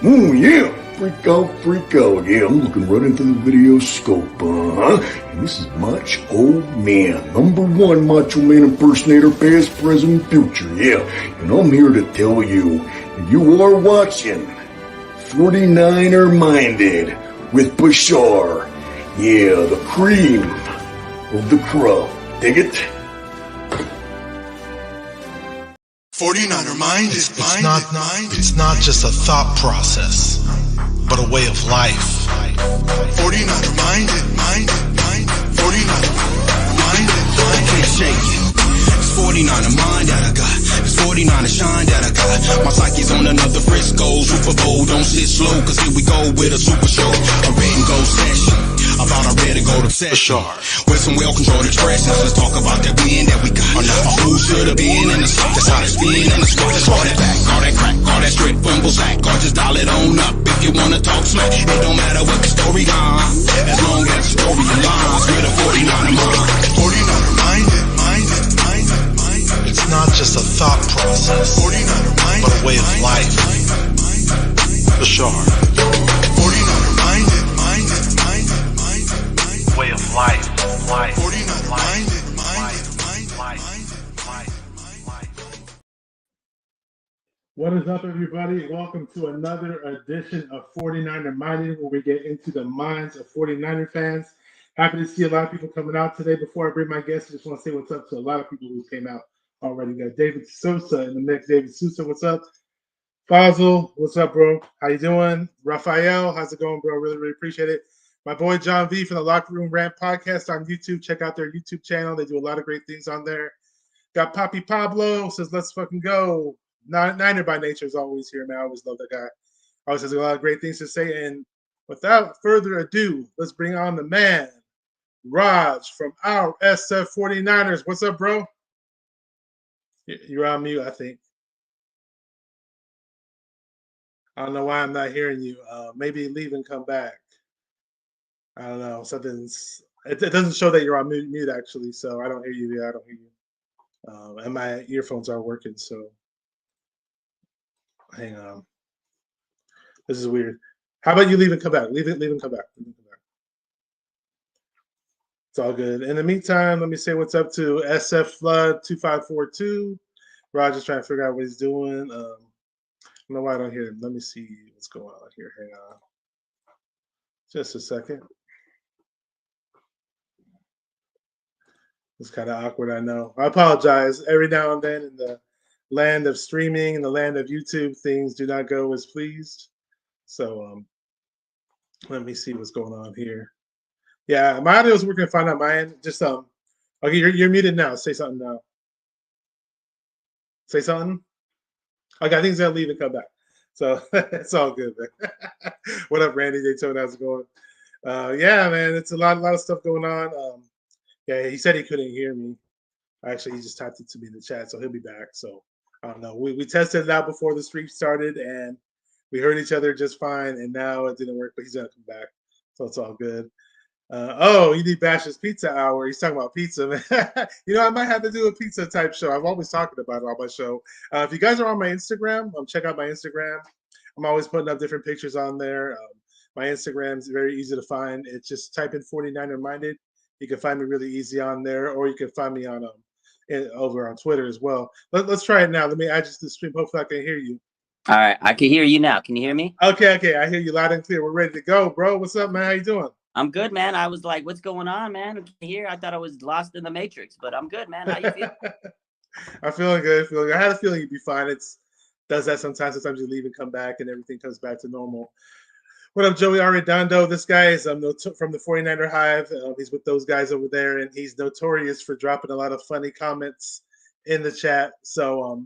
Oh, yeah. Freak out. Yeah, I'm looking right into the video scope, And this is Macho Man, #1 Macho Man impersonator, past, present, future, yeah. And I'm here to tell you, you are watching 49er Minded with Bashar. Yeah, the cream of the crop. Dig it? 49er mind is it's not just a thought process, but a way of life. 49er minded. 49er minded. I can't shake it. It's 49er mind that I got. It's 49er shine that I got. My psyche's on another Frisco Super Bowl. Don't sit slow, cause here we go with a super show. A red and gold session. About our red and gold obsession. With some well-controlled expressions. Let's talk about that win that we got. Who should have been in the spot? That's how they spin in the spot. Let's call that back, all that crack, all that strip, fumble sack. Or just dial it on up if you wanna talk smack. It don't matter what the story on, as long as the story aligns with a 49er mind. 49er minded. It's not just a thought process, 49er minded, but a way of life. For sure. 49er minded. Way of life. 49er minded. What is up, everybody? Welcome to another edition of 49er Minded, where we get into the minds of 49er fans. Happy to see a lot of people coming out today. Before I bring my guests, I just want to say what's up to a lot of people who came out already. We got David Sosa in the mix. David Sosa, what's up? Fazil, what's up, bro? How you doing? Raphael, how's it going, bro? Really appreciate it. My boy John V from the Locker Room Rant podcast on YouTube. Check out their YouTube channel. They do a lot of great things on there. Got Poppy Pablo, says, let's fucking go. Niner by nature is always here, man. I always love that guy. Always has a lot of great things to say. And without further ado, let's bring on the man, Raj from Oursf49ers. What's up, bro? You're on mute, I think. I don't know why I'm not hearing you. Maybe leave and come back. I don't know. It doesn't show that you're on mute actually, so I don't hear you. Yeah, I don't hear you. And my earphones are working, so hang on. This is weird. How about you leave and come back? Leave and come back. It's all good. In the meantime, let me say what's up to SF Flood 2542. Roger's trying to figure out what he's doing. I don't know why I don't hear him. Let me see what's going on here. Hang on. Just a second. It's kind of awkward, I know. I apologize. Every now and then in the land of streaming, in the land of YouTube, things do not go as pleased. So let me see what's going on here. Yeah, my audio is working fine on my end. Just okay, you're muted now. Say something now. Say something. Okay, I think he's gonna leave and come back. So it's all good, man. What up, Randy Daytona? How's it going? Yeah, man, it's a lot of stuff going on. Yeah, he said he couldn't hear me. Actually, he just typed it to me in the chat, so he'll be back. So I don't know. We tested it out before the stream started, and we heard each other just fine. And now it didn't work, but he's gonna come back, so it's all good. You need Bash's Pizza Hour. He's talking about pizza, man. I might have to do a pizza type show. I'm always talking about it on my show. If you guys are on my Instagram, check out my Instagram. I'm always putting up different pictures on there. My Instagram is very easy to find. It's just type in 49er Minded. You can find me really easy on there, or you can find me on over on Twitter as well. Let's try it now. Let me add you to the stream. Hopefully I can hear you. All right, I can hear you now. Can you hear me? Okay. I hear you loud and clear. We're ready to go, bro. What's up, man? How you doing? I'm good, man. I was like, what's going on, man? Here, I thought I was lost in the Matrix, but I'm good, man. How you feel? I'm feeling good. I had a feeling you'd be fine. It does that sometimes. Sometimes you leave and come back, and everything comes back to normal. What up, Joey Arredondo? This guy is from the 49er Hive. He's with those guys over there, and he's notorious for dropping a lot of funny comments in the chat. So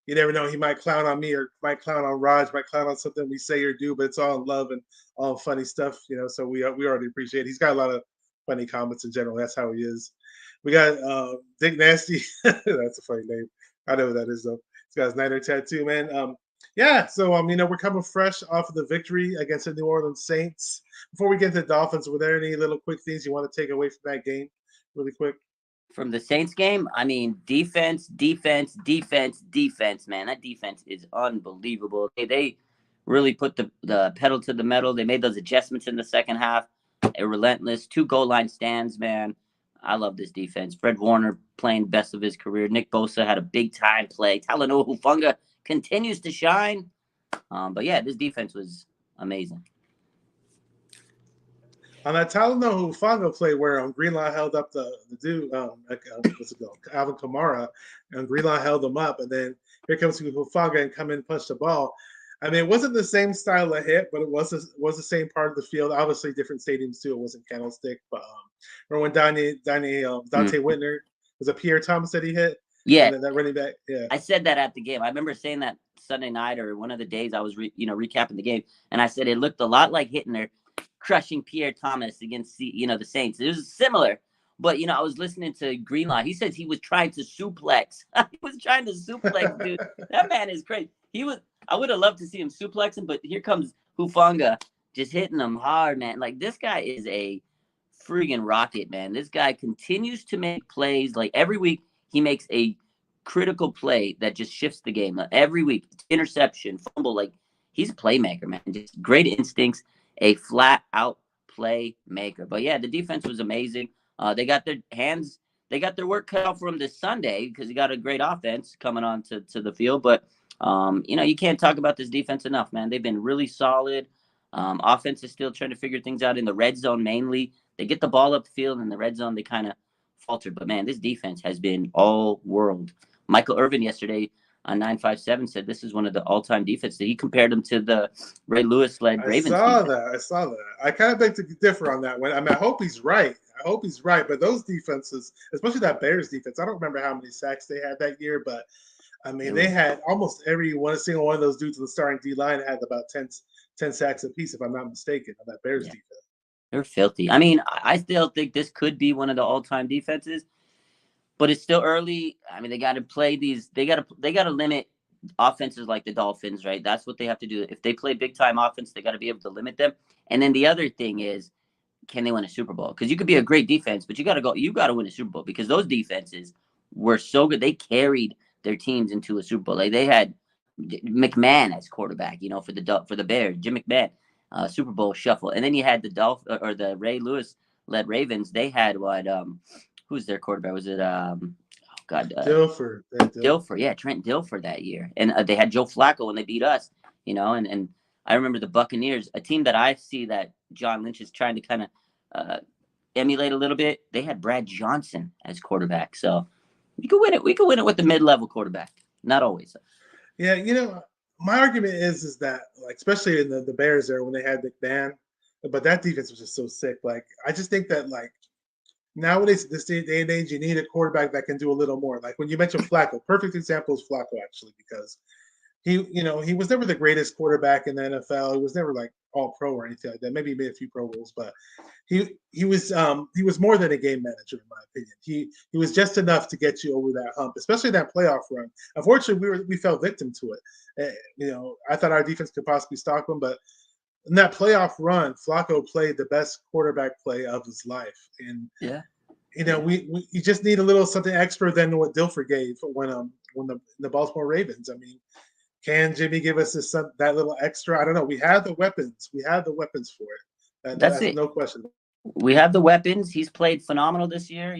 you never know. He might clown on me, or might clown on Raj, might clown on something we say or do, but it's all in love and all funny stuff, So we already appreciate it. He's got a lot of funny comments in general. That's how he is. We got Dick Nasty. That's a funny name. I know what that is, though. He's got his Niner tattoo, man. Yeah, so we're coming fresh off of the victory against the New Orleans Saints. Before we get to the Dolphins, were there any little quick things you want to take away from that game, really quick? From the Saints game, I mean, defense, man. That defense is unbelievable. They really put the pedal to the metal. They made those adjustments in the second half. A relentless 2 goal line stands, man. I love this defense. Fred Warner playing best of his career. Nick Bosa had a big time play. Talanoa Hufanga continues to shine. But yeah, this defense was amazing. On that Talanoa Hufanga play where Greenlaw held up the dude, what's it called, Alvin Kamara, and Greenlaw held him up, and then here comes Hufanga and come in and punch the ball. I mean, it wasn't the same style of hit, but it was the same part of the field. Obviously, different stadiums too. It wasn't Candlestick, but remember when Dante Whitner was a Pierre Thomas that he hit? Yeah, and then that running back. Yeah, I said that at the game. I remember saying that Sunday night or one of the days I was recapping the game, and I said it looked a lot like Hittner crushing Pierre Thomas against the Saints. It was similar, but I was listening to Greenlaw. He says he was trying to suplex. He was trying to suplex, dude. That man is crazy. I would have loved to see him suplex him, but here comes Hufanga just hitting him hard, man. Like, this guy is a friggin' rocket, man. This guy continues to make plays. Like, every week he makes a critical play that just shifts the game. Every week, interception, fumble. Like, he's a playmaker, man. Just great instincts, a flat-out playmaker. But, yeah, the defense was amazing. They got their work cut out for them this Sunday because he got a great offense coming on to the field. But, you can't talk about this defense enough, man. They've been really solid. Offense is still trying to figure things out in the red zone mainly. They get the ball up the field in the red zone. They kind of faltered. But, man, this defense has been all world. Michael Irvin yesterday on 957 said this is one of the all-time defenses. He compared them to the Ray Lewis-led Ravens. I saw that. I kind of beg to differ on that one. I mean, I hope he's right. But those defenses, especially that Bears defense, I don't remember how many sacks they had that year, but I mean, they had almost every single one of those dudes in the starting D-line had about 10 sacks apiece, if I'm not mistaken, on that Bears defense. They're filthy. I mean, I still think this could be one of the all-time defenses, but it's still early. I mean, they got to play these. They got to limit offenses like the Dolphins, right? That's what they have to do. If they play big-time offense, they got to be able to limit them. And then the other thing is, can they win a Super Bowl? Because you could be a great defense, but you got to win a Super Bowl because those defenses were so good. They carried their teams into a Super Bowl. Like, they had McMahon as quarterback, for the Bears, Jim McMahon, Super Bowl shuffle. And then you had the Ray Lewis led Ravens. They had who's their quarterback? Was it Dilfer? Dilfer, yeah, Trent Dilfer that year. And they had Joe Flacco when they beat us, and I remember the Buccaneers, a team that I see that John Lynch is trying to kind of emulate a little bit. They had Brad Johnson as quarterback. So we could win it. We could win it with the mid-level quarterback. Not always. Yeah, my argument is that, like, especially in the Bears there when they had McMahon, but that defense was just so sick. Like, I just think that, like, nowadays, this day and age, you need a quarterback that can do a little more. Like, when you mentioned Flacco, perfect example is Flacco, actually, because he was never the greatest quarterback in the NFL. He was never like all pro or anything like that. Maybe he made a few Pro Bowls, but he was more than a game manager, in my opinion. He was just enough to get you over that hump, especially that playoff run. Unfortunately, we fell victim to it. I thought our defense could possibly stop him, but in that playoff run, Flacco played the best quarterback play of his life. And we just need a little something extra than what Dilfer gave when the Baltimore Ravens. I mean, can Jimmy give us that little extra? I don't know. We have the weapons. We have the weapons for it. That's it. No question. We have the weapons. He's played phenomenal this year.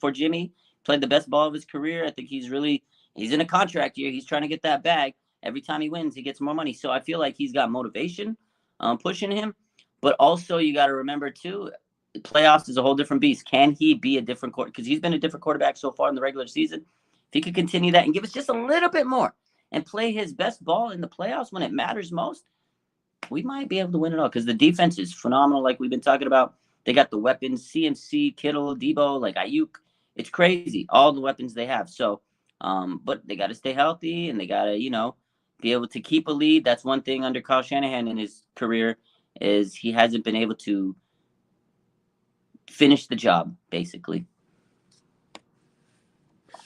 For Jimmy, played the best ball of his career. I think he's in a contract year. He's trying to get that bag. Every time he wins, he gets more money. So I feel like he's got motivation pushing him. But also, you got to remember too, playoffs is a whole different beast. Can he be a different quarterback? Because he's been a different quarterback so far in the regular season. If he could continue that and give us just a little bit more and play his best ball in the playoffs when it matters most, we might be able to win it all because the defense is phenomenal, like we've been talking about. They got the weapons, CMC, Kittle, Debo, like Ayuk. It's crazy, all the weapons they have. So, but they got to stay healthy and they got to, be able to keep a lead. That's one thing under Kyle Shanahan in his career is he hasn't been able to finish the job, basically.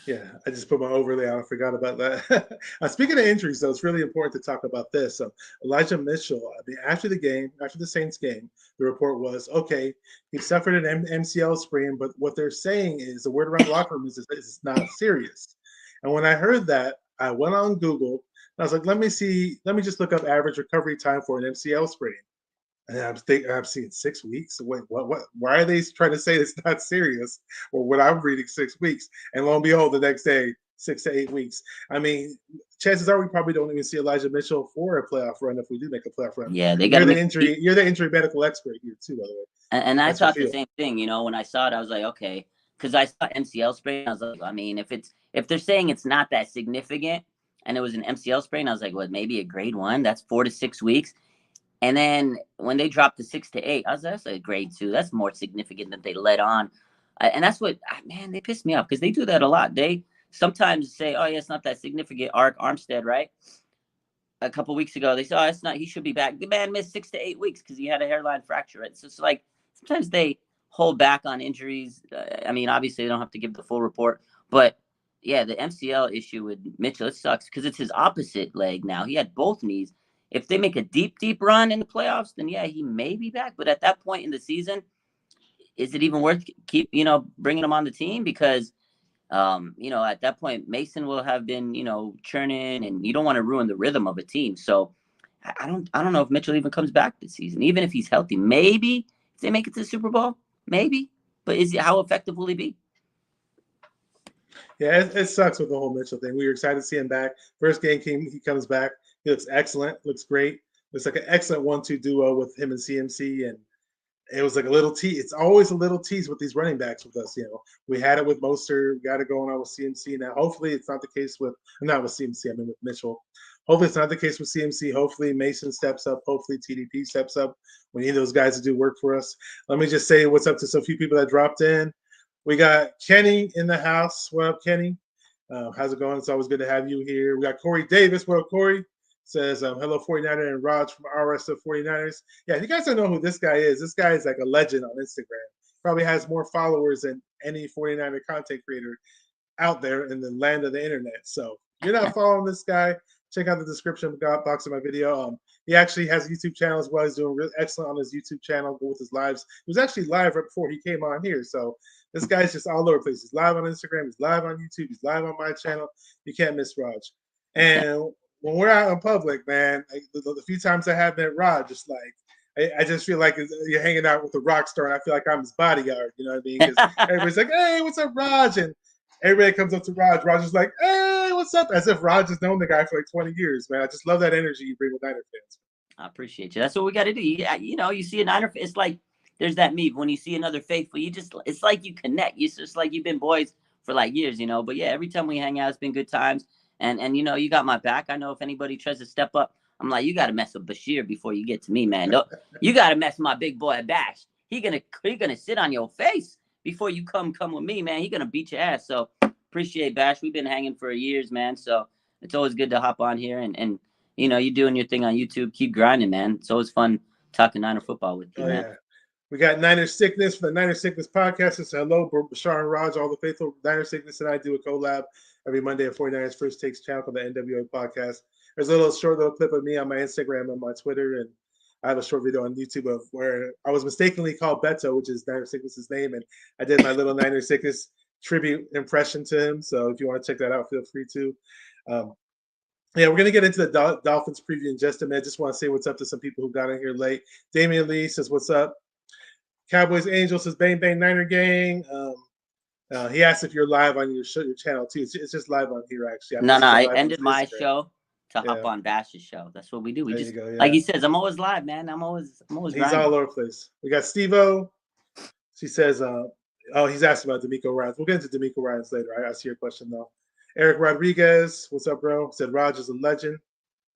Yeah, I just put my overlay on. I forgot about that. Speaking of injuries, though, it's really important to talk about this. Elijah Mitchell, after the Saints game, the report was, okay, he suffered an MCL sprain, but what they're saying is the word around the locker room is it's not serious. And when I heard that, I went on Google and I was like, let me just look up average recovery time for an MCL sprain. And I'm seeing 6 weeks. Wait, what? Why are they trying to say it's not serious? Or what I'm reading 6 weeks, and lo and behold, the next day 6 to 8 weeks. I mean, chances are we probably don't even see Elijah Mitchell for a playoff run if we do make a playoff run. Yeah, they got to make You're the injury medical expert here too, by the way. And I thought the same thing. You know, when I saw it, I was like, okay, because I saw MCL sprain. I was like, I mean, if they're saying it's not that significant, and it was an MCL sprain, I was like, well, maybe a grade 1. That's 4 to 6 weeks. And then when they dropped to 6 to 8, I was like, that's a grade 2. That's more significant than they let on. And that's what, man, they pissed me off because they do that a lot. They sometimes say, oh, yeah, it's not that significant. Armstead, right? A couple weeks ago, they said, oh, it's not, he should be back. The man missed 6 to 8 weeks because he had a hairline fracture, right? So it's like sometimes they hold back on injuries. I mean, obviously, they don't have to give the full report. But, yeah, the MCL issue with Mitchell, it sucks because it's his opposite leg now. He had both knees. If they make a deep, deep run in the playoffs, then yeah, he may be back. But at that point in the season, is it even worth bringing him on the team? Because, at that point, Mason will have been, churning, and you don't want to ruin the rhythm of a team. So I don't know if Mitchell even comes back this season, even if he's healthy. Maybe if they make it to the Super Bowl, maybe. But how effective will he be? Yeah, it sucks with the whole Mitchell thing. We were excited to see him back. First game he comes back. He looks excellent, looks great. Looks like an excellent 1-2 duo with him and CMC. And it was like a little tease. It's always a little tease with these running backs with us. We had it with Mostert, got it going on with CMC. Now, hopefully it's not the case not with CMC, I mean with Mitchell. Hopefully it's not the case with CMC. Hopefully Mason steps up. Hopefully TDP steps up. We need those guys to do work for us. Let me just say what's up to some few people that dropped in. We got Kenny in the house. What up, Kenny? How's it going? It's always good to have you here. We got Corey Davis. What up, Corey? Says, hello, 49er and Raj from Oursf49ers. Yeah, you guys don't know who this guy is. This guy is like a legend on Instagram. Probably has more followers than any 49er content creator out there in the land of the internet. So if you're not following this guy, check out the description box of my video. He actually has a YouTube channel as well. He's doing really excellent on his YouTube channel with his lives. He was actually live right before he came on here. So this guy's just all over the place. He's live on Instagram. He's live on YouTube. He's live on my channel. You can't miss Raj. And when we're out in public, man, the few times I have met Raj, just like I just feel like you're hanging out with a rock star, and I feel like I'm his bodyguard. You know what I mean? Because everybody's like, "Hey, what's up, Raj?" And everybody comes up to Raj. Raj is like, "Hey, what's up?" As if Raj has known the guy for like 20 years, man. I just love that energy you bring with Niner fans. I appreciate you. That's what we got to do. You see a Niner. It's like there's that meme when you see another faithful. It's like you connect. It's just like you've been boys for like years, But yeah, every time we hang out, it's been good times. And you got my back. I know if anybody tries to step up, I'm like, you got to mess with Bashir before you get to me, man. You got to mess with my big boy Bash. He gonna sit on your face before you come with me, man. He gonna beat your ass. So appreciate Bash. We've been hanging for years, man. So it's always good to hop on here and you doing your thing on YouTube. Keep grinding, man. It's always fun talking Niner football with you, man. Yeah. We got Niner Sickness for the Niner Sickness podcast. It's hello, Bashar and Raj, all the faithful Niner Sickness, and I do a collab every Monday at 49ers First Takes channel for the NWA podcast. There's a short little clip of me on my Instagram and my Twitter, and I have a short video on YouTube of where I was mistakenly called Beto, which is Niner Sickness's name, and I did my little Niner Sickness tribute impression to him. So if you want to check that out, feel free to. Yeah, we're going to get into the Dolphins preview in just a minute. Just want to say what's up to some people who got in here late. Damian Lee says, what's up? Cowboys Angels says, bang, bang, Niner gang. He asked if you're live on your channel, too. It's just live on here, actually. No, I ended my show to hop on Bash's show. That's what we do. We just, like he says, I'm always live, man. I'm always He's grinding. all over the place. We got Steve-O. She says, he's asking about D'Amico Ryans. We'll get into D'Amico Ryans later. I see your question, though. Eric Rodriguez, what's up, bro? Said Raj is a legend.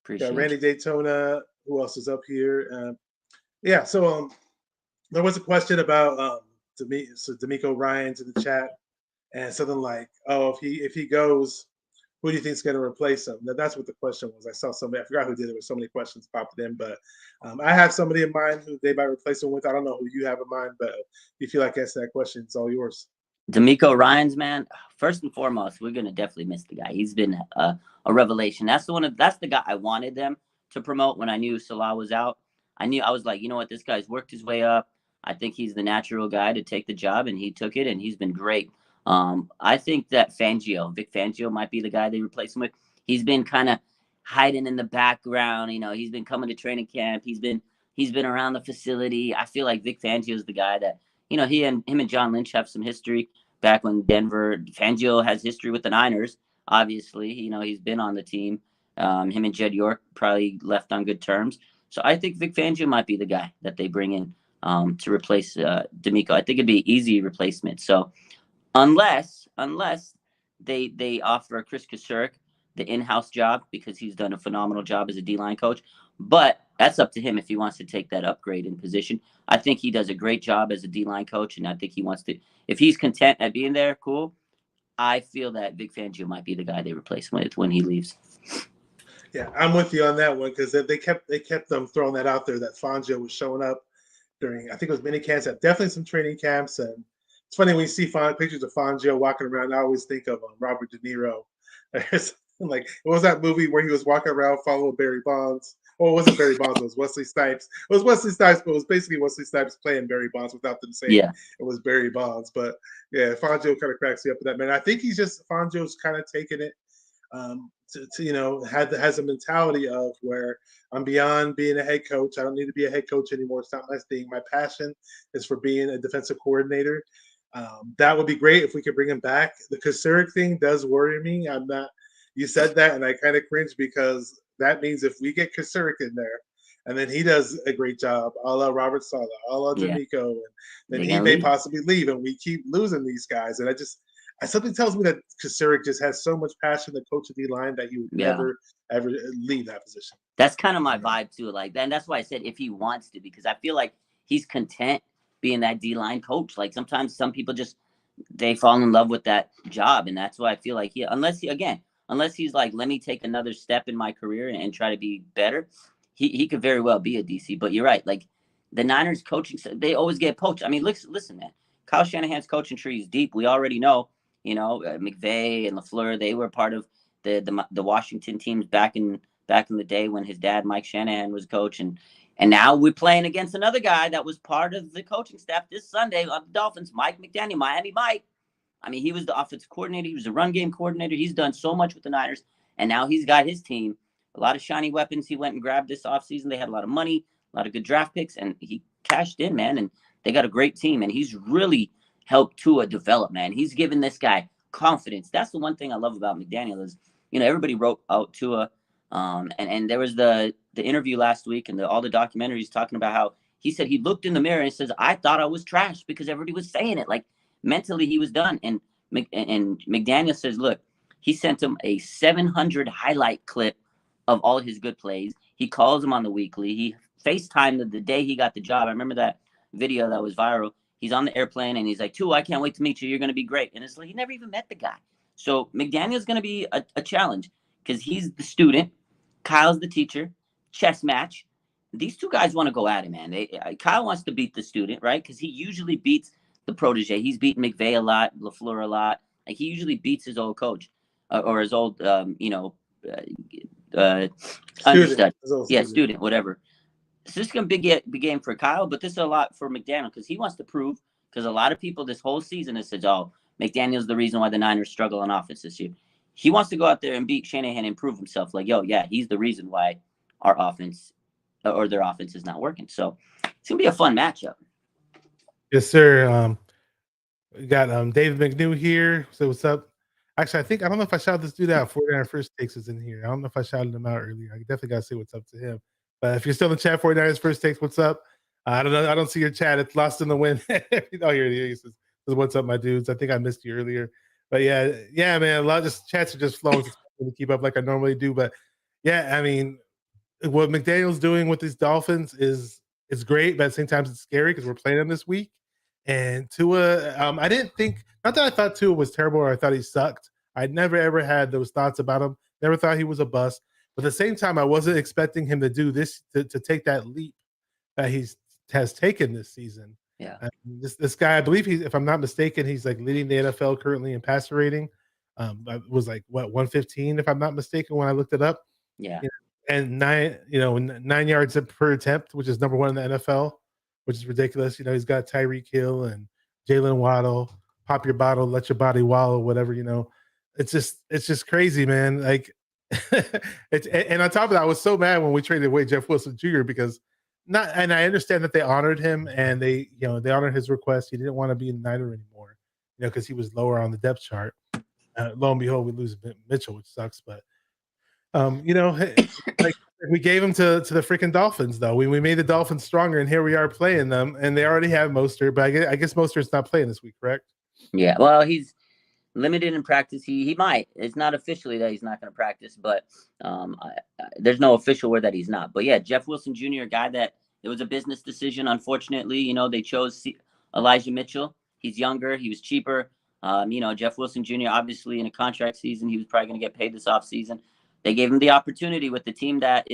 Appreciate got Randy Daytona. Who else is up here? So there was a question about D'Amico Ryans in the chat, and something like, if he goes, who do you think is going to replace him? That's what the question was. I saw somebody, I forgot who did it. There were so many questions popping in, but I have somebody in mind who they might replace him with. I don't know who you have in mind, but if you feel like answering that question, it's all yours. D'Amico Ryans, man. First and foremost, we're gonna definitely miss the guy. He's been a revelation. That's the guy I wanted them to promote when I knew Salah was out. I was like, you know what, this guy's worked his way up. I think he's the natural guy to take the job, and he took it, and he's been great. I think that Vic Fangio might be the guy they replace him with. He's been kind of hiding in the background. You know, he's been coming to training camp. He's been around the facility. I feel like Vic Fangio is the guy that, you know, him and John Lynch have some history back when Denver. Fangio has history with the Niners. Obviously, you know, he's been on the team. Him and Jed York probably left on good terms. So I think Vic Fangio might be the guy that they bring in to replace D'Amico. I think it'd be an easy replacement. So unless they offer Chris Kasurek the in-house job, because he's done a phenomenal job as a D-line coach, but that's up to him if he wants to take that upgrade in position. I think he does a great job as a D-line coach, and I think he wants to, if he's content at being there, cool. I feel that Vic Fangio might be the guy they replace with when he leaves. Yeah, I'm with you on that one, because they kept them throwing that out there that Fangio was showing up during, I think it was mini camps, definitely some training camps. And it's funny when you see pictures of Fangio walking around, I always think of Robert De Niro. Like, what was that movie where he was walking around following Barry Bonds? Oh, it wasn't Barry Bonds, it was Wesley Snipes. It was Wesley Snipes, but it was basically Wesley Snipes playing Barry Bonds without them saying it was Barry Bonds. But yeah, Fangio kind of cracks me up with that, man. I think Fangio's kind of taking it to you know, has a mentality of where I'm beyond being a head coach. I don't need to be a head coach anymore. It's not my thing. My passion is for being a defensive coordinator. That would be great if we could bring him back. The Kasurek thing does worry me. You said that, and I kind of cringe, because that means if we get Kasurek in there, and then he does a great job, a la Robert Saleh, a la D'Amico, and then he may possibly leave, and we keep losing these guys. And something tells me that Kasurek just has so much passion to coach a D-line that he would never, ever leave that position. That's kind of my vibe too. Like, and that's why I said if he wants to, because I feel like he's content being that D-line coach. Like, sometimes some people they fall in love with that job, and that's why I feel like unless he's like, let me take another step in my career and try to be better, he could very well be a DC. But you're right. Like, the Niners coaching, they always get poached. I mean, listen, man. Kyle Shanahan's coaching tree is deep. We already know. You know, McVay and LaFleur, they were part of the Washington teams back in the day when his dad, Mike Shanahan, was coach. And now we're playing against another guy that was part of the coaching staff this Sunday of the Dolphins, Mike McDaniel, Miami Mike. I mean, he was the offensive coordinator. He was the run game coordinator. He's done so much with the Niners. And now he's got his team. A lot of shiny weapons he went and grabbed this offseason. They had a lot of money, a lot of good draft picks, and he cashed in, man. And they got a great team. And he's really helped Tua develop, man. He's given this guy confidence. That's the one thing I love about McDaniel is, you know, everybody wrote out Tua. And there was the interview last week and all the documentaries talking about how he said he looked in the mirror and says, I thought I was trash because everybody was saying it. Like, mentally he was done. And McDaniel says, look, he sent him a 700 highlight clip of all his good plays. He calls him on the weekly. He FaceTimed the day he got the job. I remember that video that was viral. He's on the airplane and he's like, Tua, I can't wait to meet you. You're going to be great. And it's like, he never even met the guy. So McDaniel's going to be a challenge because he's the student. Kyle's the teacher. Chess match. These two guys want to go at it, man. Kyle wants to beat the student, right? Because he usually beats the protege. He's beaten McVay a lot, LaFleur a lot. Like, he usually beats his old coach or his old, understudy. Student, whatever. So this is going to be a big game for Kyle, but this is a lot for McDaniel because he wants to prove, because a lot of people this whole season have said, oh, McDaniel's the reason why the Niners struggle on offense this year. He wants to go out there and beat Shanahan and prove himself. Like, yo, yeah, he's the reason why our offense or their offense is not working. So it's going to be a fun matchup. Yes, sir. We got David McNew here. So what's up? Actually, I don't know if I shouted this dude out. 49er First Takes is in here. I don't know if I shouted him out earlier. I definitely got to say what's up to him. But if you're still in the chat, 49ers First Takes, what's up? I don't know. I don't see your chat. It's lost in the wind. Oh, here he says, what's up, my dudes? I think I missed you earlier. But yeah, man, a lot of chats are just flowing to keep up like I normally do. But yeah, I mean, what McDaniel's doing with these Dolphins is great, but at the same time, it's scary because we're playing them this week. And Tua, I didn't think, not that I thought Tua was terrible or I thought he sucked. I never ever had those thoughts about him. Never thought he was a bust. But at the same time, I wasn't expecting him to do this, to take that leap that he has taken this season. Yeah. This guy, I believe if I'm not mistaken, he's like leading the NFL currently in passer rating. It was like 115 if I'm not mistaken when I looked it up. Yeah. And 9 yards per attempt, which is number one in the NFL, which is ridiculous. He's got Tyreek Hill and Jalen Waddle. Pop your bottle, let your body wallow, whatever. It's just crazy, man. Like, And on top of that, I was so mad when we traded away Jeff Wilson Jr. because and I understand that they honored him and they honored his request. He didn't want to be in Niner anymore, because he was lower on the depth chart. Lo and behold, we lose Mitchell, which sucks. But like we gave him to the freaking Dolphins, though. We made the Dolphins stronger, and here we are playing them, and they already have Mostert. But I guess Mostert's not playing this week, correct? Yeah, well, he's limited in practice. He might. It's not officially that he's not going to practice, but there's no official word that he's not. But yeah, Jeff Wilson Jr., a guy that it was a business decision. Unfortunately, they chose Elijah Mitchell. He's younger. He was cheaper. Jeff Wilson Jr., obviously in a contract season, he was probably going to get paid this offseason. They gave him the opportunity with the team that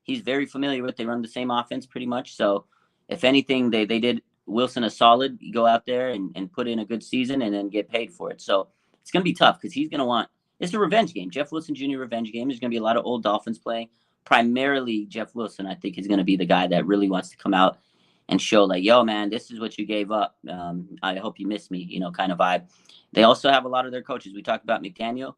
he's very familiar with. They run the same offense pretty much. So if anything, they did Wilson a solid. You go out there and put in a good season and then get paid for it. So it's going to be tough because he's going to want – it's a revenge game. Jeff Wilson Jr. revenge game. There's going to be a lot of old Dolphins playing. Primarily Jeff Wilson, I think, is going to be the guy that really wants to come out and show like, yo, man, this is what you gave up. I hope you miss me, kind of vibe. They also have a lot of their coaches. We talked about McDaniel.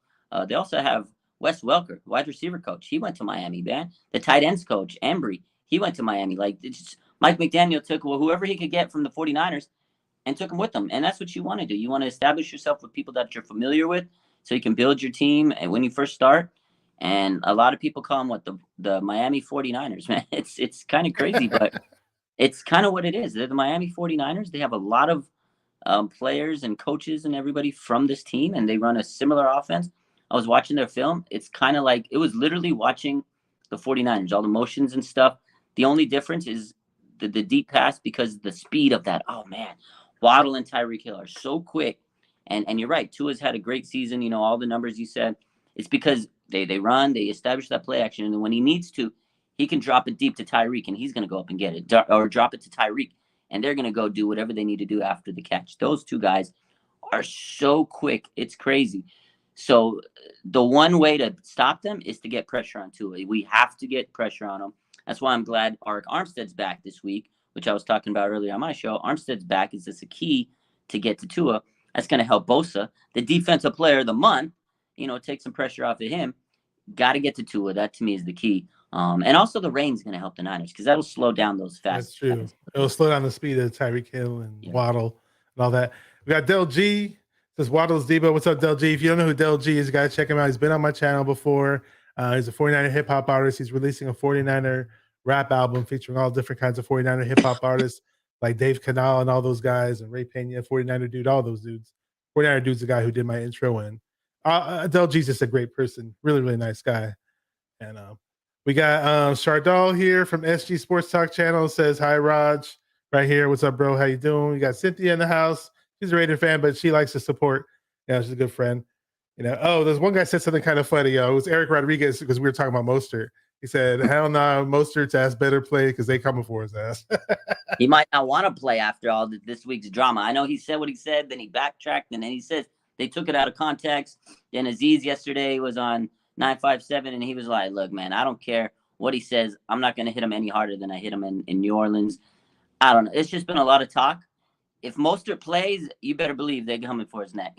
They also have Wes Welker, wide receiver coach. He went to Miami, man. The tight ends coach, Embry, he went to Miami. Like, Mike McDaniel took whoever he could get from the 49ers and took them with them. And that's what you want to do. You want to establish yourself with people that you're familiar with so you can build your team when you first start. And a lot of people call them the Miami 49ers, man. It's kind of crazy, but it's kind of what it is. They're the Miami 49ers. They have a lot of players and coaches and everybody from this team, and they run a similar offense. I was watching their film. It's kind of like it was literally watching the 49ers, all the motions and stuff. The only difference is the deep pass because the speed of that. Oh, man. Waddle and Tyreek Hill are so quick. And you're right. Tua's had a great season. All the numbers you said. It's because they run, they establish that play action. And then when he needs to, he can drop it deep to Tyreek, and he's going to go up and get it. Or drop it to Tyreek, and they're going to go do whatever they need to do after the catch. Those two guys are so quick. It's crazy. So the one way to stop them is to get pressure on Tua. We have to get pressure on him. That's why I'm glad Arik Armstead's back this week, which I was talking about earlier on my show. Armstead's back is just a key to get to Tua. That's going to help Bosa, the defensive player of the month. Take some pressure off of him. Got to get to Tua. That to me is the key. And also the rain's going to help the Niners because that'll slow down those fast. That's true. It'll slow down the speed of Tyreek Hill and Waddle and all that. We got Del G. Says Waddle's Debo. What's up, Del G? If you don't know who Del G is, you got to check him out. He's been on my channel before. He's a 49er hip hop artist. He's releasing a 49er rap album featuring all different kinds of 49er hip hop artists like Dave Canal and all those guys, and Ray Pena, 49er dude, all those dudes. 49er dude's the guy who did my intro, and Del G's just a great person, really, really nice guy. And we got Shardal here from SG Sports Talk channel. Says hi, Raj, right here. What's up, bro? How you doing? We got Cynthia in the house. She's a Raider fan, but she likes to support. She's a good friend. There's one guy said something kind of funny. It was Eric Rodriguez because we were talking about Mostert. He said, hell no, Mostert's ass better play because they coming for his ass. He might not want to play after all this week's drama. I know he said what he said, then he backtracked, and then he says they took it out of context. Then Aziz yesterday was on 957, and he was like, look, man, I don't care what he says. I'm not going to hit him any harder than I hit him in New Orleans. I don't know. It's just been a lot of talk. If Mostert plays, you better believe they're coming for his neck.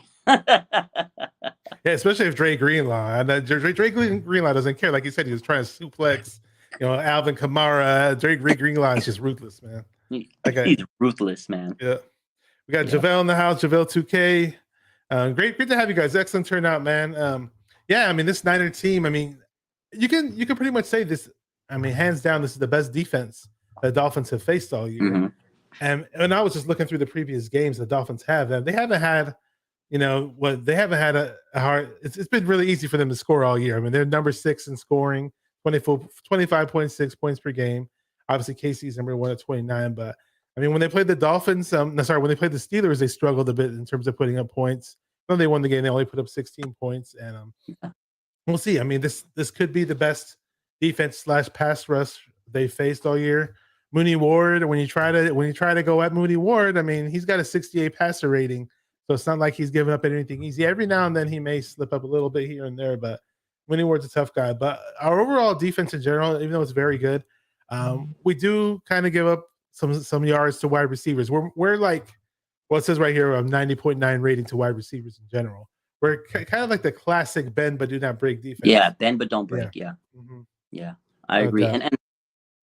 Yeah, especially if Dre Greenlaw. And Dre Greenlaw doesn't care. Like you said, he was trying to suplex, Alvin Kamara. Dre Greenlaw is just ruthless, man. He's ruthless, man. Yeah. We got JaVale in the house, JaVale 2K. Great to have you guys. Excellent turnout, man. This Niner team, you can pretty much say this. Hands down, this is the best defense the Dolphins have faced all year. Mm-hmm. And I was just looking through the previous games the Dolphins have, and they haven't had, they haven't had a hard. It's been really easy for them to score all year. They're number 6 in scoring, 25.6 points per game. Obviously, KC's number 1 at 29. But when they played the Dolphins, when they played the Steelers, they struggled a bit in terms of putting up points. When they won the game, they only put up 16 points, and we'll see. This could be the best defense / pass rush they faced all year. Mooney Ward, when you try to go at Mooney Ward, he's got a 68 passer rating, so it's not like he's giving up anything easy. Every now and then he may slip up a little bit here and there, but Mooney Ward's a tough guy. But our overall defense in general, even though it's very good, we do kind of give up some yards to wide receivers. We're like, well, it says right here, 90.9 rating to wide receivers in general. We're kind of like the classic bend but do not break defense. Yeah, bend but don't break. Yeah, yeah, I agree. And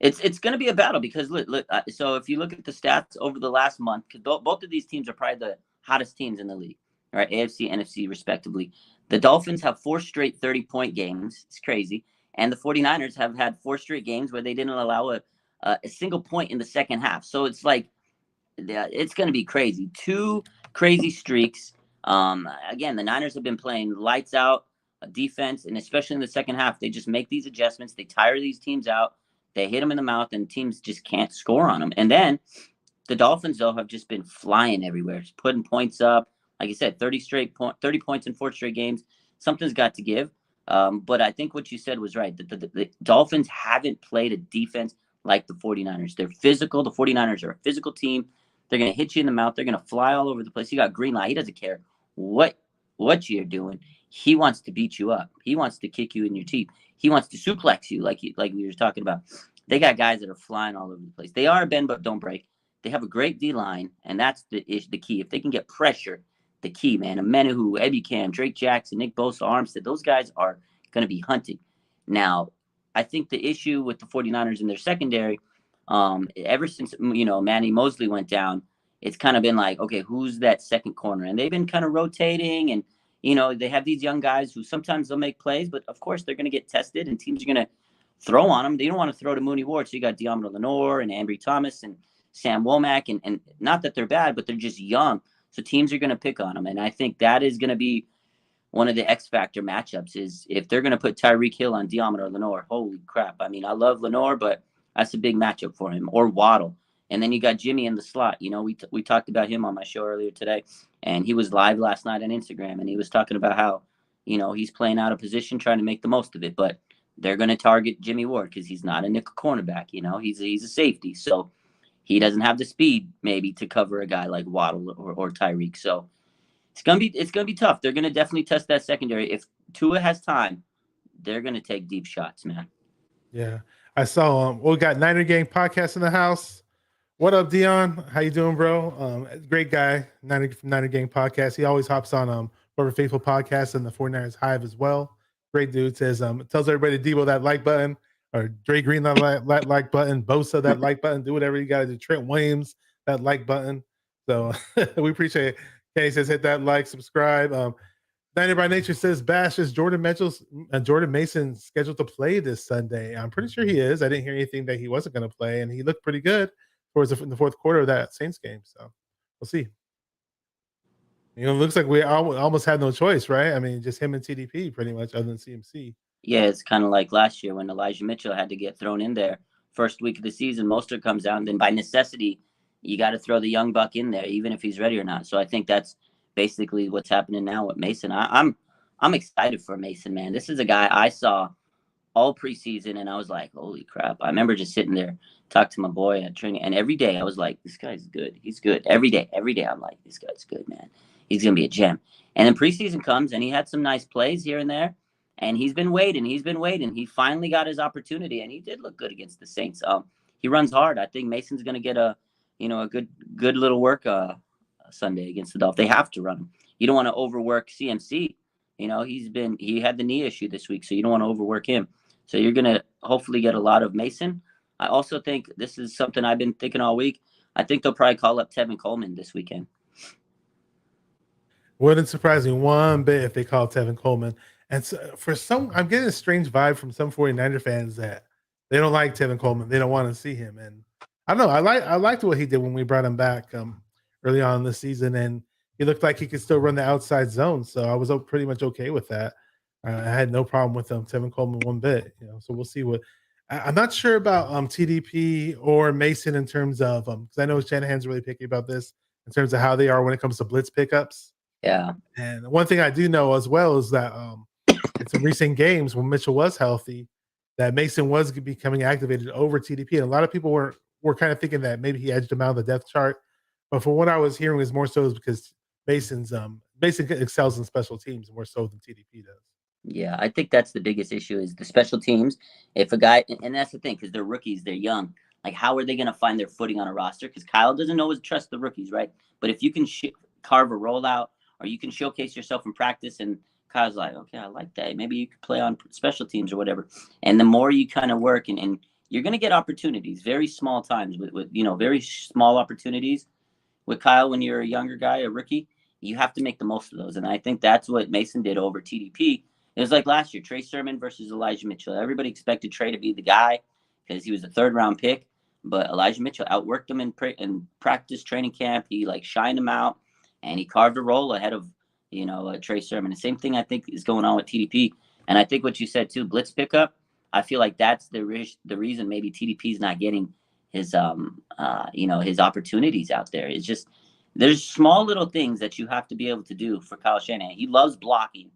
it's going to be a battle because look. So if you look at the stats over the last month, because both of these teams are probably the hottest teams in the league, right? AFC, NFC, respectively. The Dolphins have 4 straight 30-point games. It's crazy. And the 49ers have had 4 straight games where they didn't allow a single point in the second half. So it's like, it's going to be crazy. 2 crazy streaks. Again, the Niners have been playing lights out defense, and especially in the second half, they just make these adjustments. They tire these teams out. They hit them in the mouth, and teams just can't score on them. And then the Dolphins, though, have just been flying everywhere, just putting points up. Like I said, 30 points in 4 straight games. Something's got to give. But I think what you said was right. The Dolphins haven't played a defense like the 49ers. They're physical. The 49ers are a physical team. They're going to hit you in the mouth. They're going to fly all over the place. You got Greenlaw. He doesn't care what you're doing. He wants to beat you up. He wants to kick you in your teeth. He wants to suplex you like we were talking about. They got guys that are flying all over the place. They are a bend but don't break. They have a great D-line, and that's the key. If they can get pressure, the key, man. Amenahu, Ebukam, Drake Jackson, Nick Bosa, Armstead, those guys are going to be hunting. Now, I think the issue with the 49ers in their secondary, ever since, Manny Mosley went down, it's kind of been like, okay, who's that second corner? And they've been kind of rotating, and, they have these young guys who sometimes they'll make plays, but of course they're going to get tested, and teams are going to throw on them. They don't want to throw to Mooney Ward, so you got Deommodore Lenoir and Ambry Thomas and Sam Womack, and not that they're bad, but they're just young. So teams are going to pick on them. And I think that is going to be one of the X factor matchups is if they're going to put Tyreek Hill on Deommodore Lenoir. Holy crap. I mean, I love Lenoir, but that's a big matchup for him. Or Waddle. And then you got Jimmy in the slot. We talked about him on my show earlier today, and he was live last night on Instagram, and he was talking about how, he's playing out of position, trying to make the most of it. But they're going to target Jimmy Ward because he's not a nickel cornerback. He's a safety. So he doesn't have the speed maybe to cover a guy like Waddle or Tyreek. So it's gonna be tough. They're gonna definitely test that secondary. If Tua has time, they're gonna take deep shots, man. Yeah, I saw. We got Niner Gang podcast in the house. What up, Dion? How you doing, bro? Great guy. Niner Gang podcast. He always hops on Forever Faithful podcast and the 49ers Hive as well. Great dude. Says tells everybody to Debo that like button. Or Dre Green, that like button, Bosa, that like button, do whatever you got to do. Trent Williams, that like button. So we appreciate it. Kenny says hit that like, subscribe. Niner by Nature says Bash is Jordan Mason scheduled to play this Sunday. I'm pretty sure he is. I didn't hear anything that he wasn't going to play, and he looked pretty good towards in the fourth quarter of that Saints game. So we'll see. It looks like we almost had no choice, right? I mean, just him and TDP pretty much, other than CMC. Yeah, it's kind of like last year when Elijah Mitchell had to get thrown in there. First week of the season, Mostert comes out, and then by necessity, you got to throw the young buck in there, even if he's ready or not. So I think that's basically what's happening now with Mason. I'm excited for Mason, man. This is a guy I saw all preseason, and I was like, holy crap. I remember just sitting there, talking to my boy at training, and every day I was like, this guy's good. He's good. Every day I'm like, this guy's good, man. He's going to be a gem. And then preseason comes, and he had some nice plays here and there. And he's been waiting. He finally got his opportunity, and he did look good against the Saints. He runs hard. I think Mason's going to get a good little work Sunday against the Dolphins. They have to run him. You don't want to overwork CMC. He had the knee issue this week, so you don't want to overwork him. So you're going to hopefully get a lot of Mason. I also think this is something I've been thinking all week. I think they'll probably call up Tevin Coleman this weekend. Wouldn't surprise me one bit if they call Tevin Coleman. And so I'm getting a strange vibe from some 49er fans that they don't like Tevin Coleman. They don't want to see him. And I don't know. I liked what he did when we brought him back early on this season, and he looked like he could still run the outside zone. So I was pretty much okay with that. I had no problem with Tevin Coleman one bit. So we'll see what. I'm not sure about TDP or Mason in terms of because I know Shanahan's really picky about this in terms of how they are when it comes to blitz pickups. Yeah. And one thing I do know as well is that in some recent games when Mitchell was healthy, that Mason was becoming activated over TDP. And a lot of people were kind of thinking that maybe he edged him out of the depth chart. But from what I was hearing is more so because Mason excels in special teams more so than TDP does. Yeah, I think that's the biggest issue is the special teams. If a guy, and that's the thing, because they're rookies, they're young. Like, how are they going to find their footing on a roster? Because Kyle doesn't always trust the rookies, right? But if you can carve a rollout or you can showcase yourself in practice. And Kyle's like, okay, I like that. Maybe you could play on special teams or whatever. And the more you kind of work, and you're going to get opportunities, very small times with very small opportunities with Kyle when you're a younger guy, a rookie. You have to make the most of those. And I think that's what Mason did over TDP. It was like last year, Trey Sermon versus Elijah Mitchell. Everybody expected Trey to be the guy because he was a 3rd-round pick. But Elijah Mitchell outworked him in practice training camp. He shined him out, and he carved a role ahead of Trey Sermon. The same thing I think is going on with TDP. And I think what you said too, blitz pickup. I feel like that's the reason maybe TDP is not getting his his opportunities out there. It's just there's small little things that you have to be able to do for Kyle Shanahan. He loves blocking,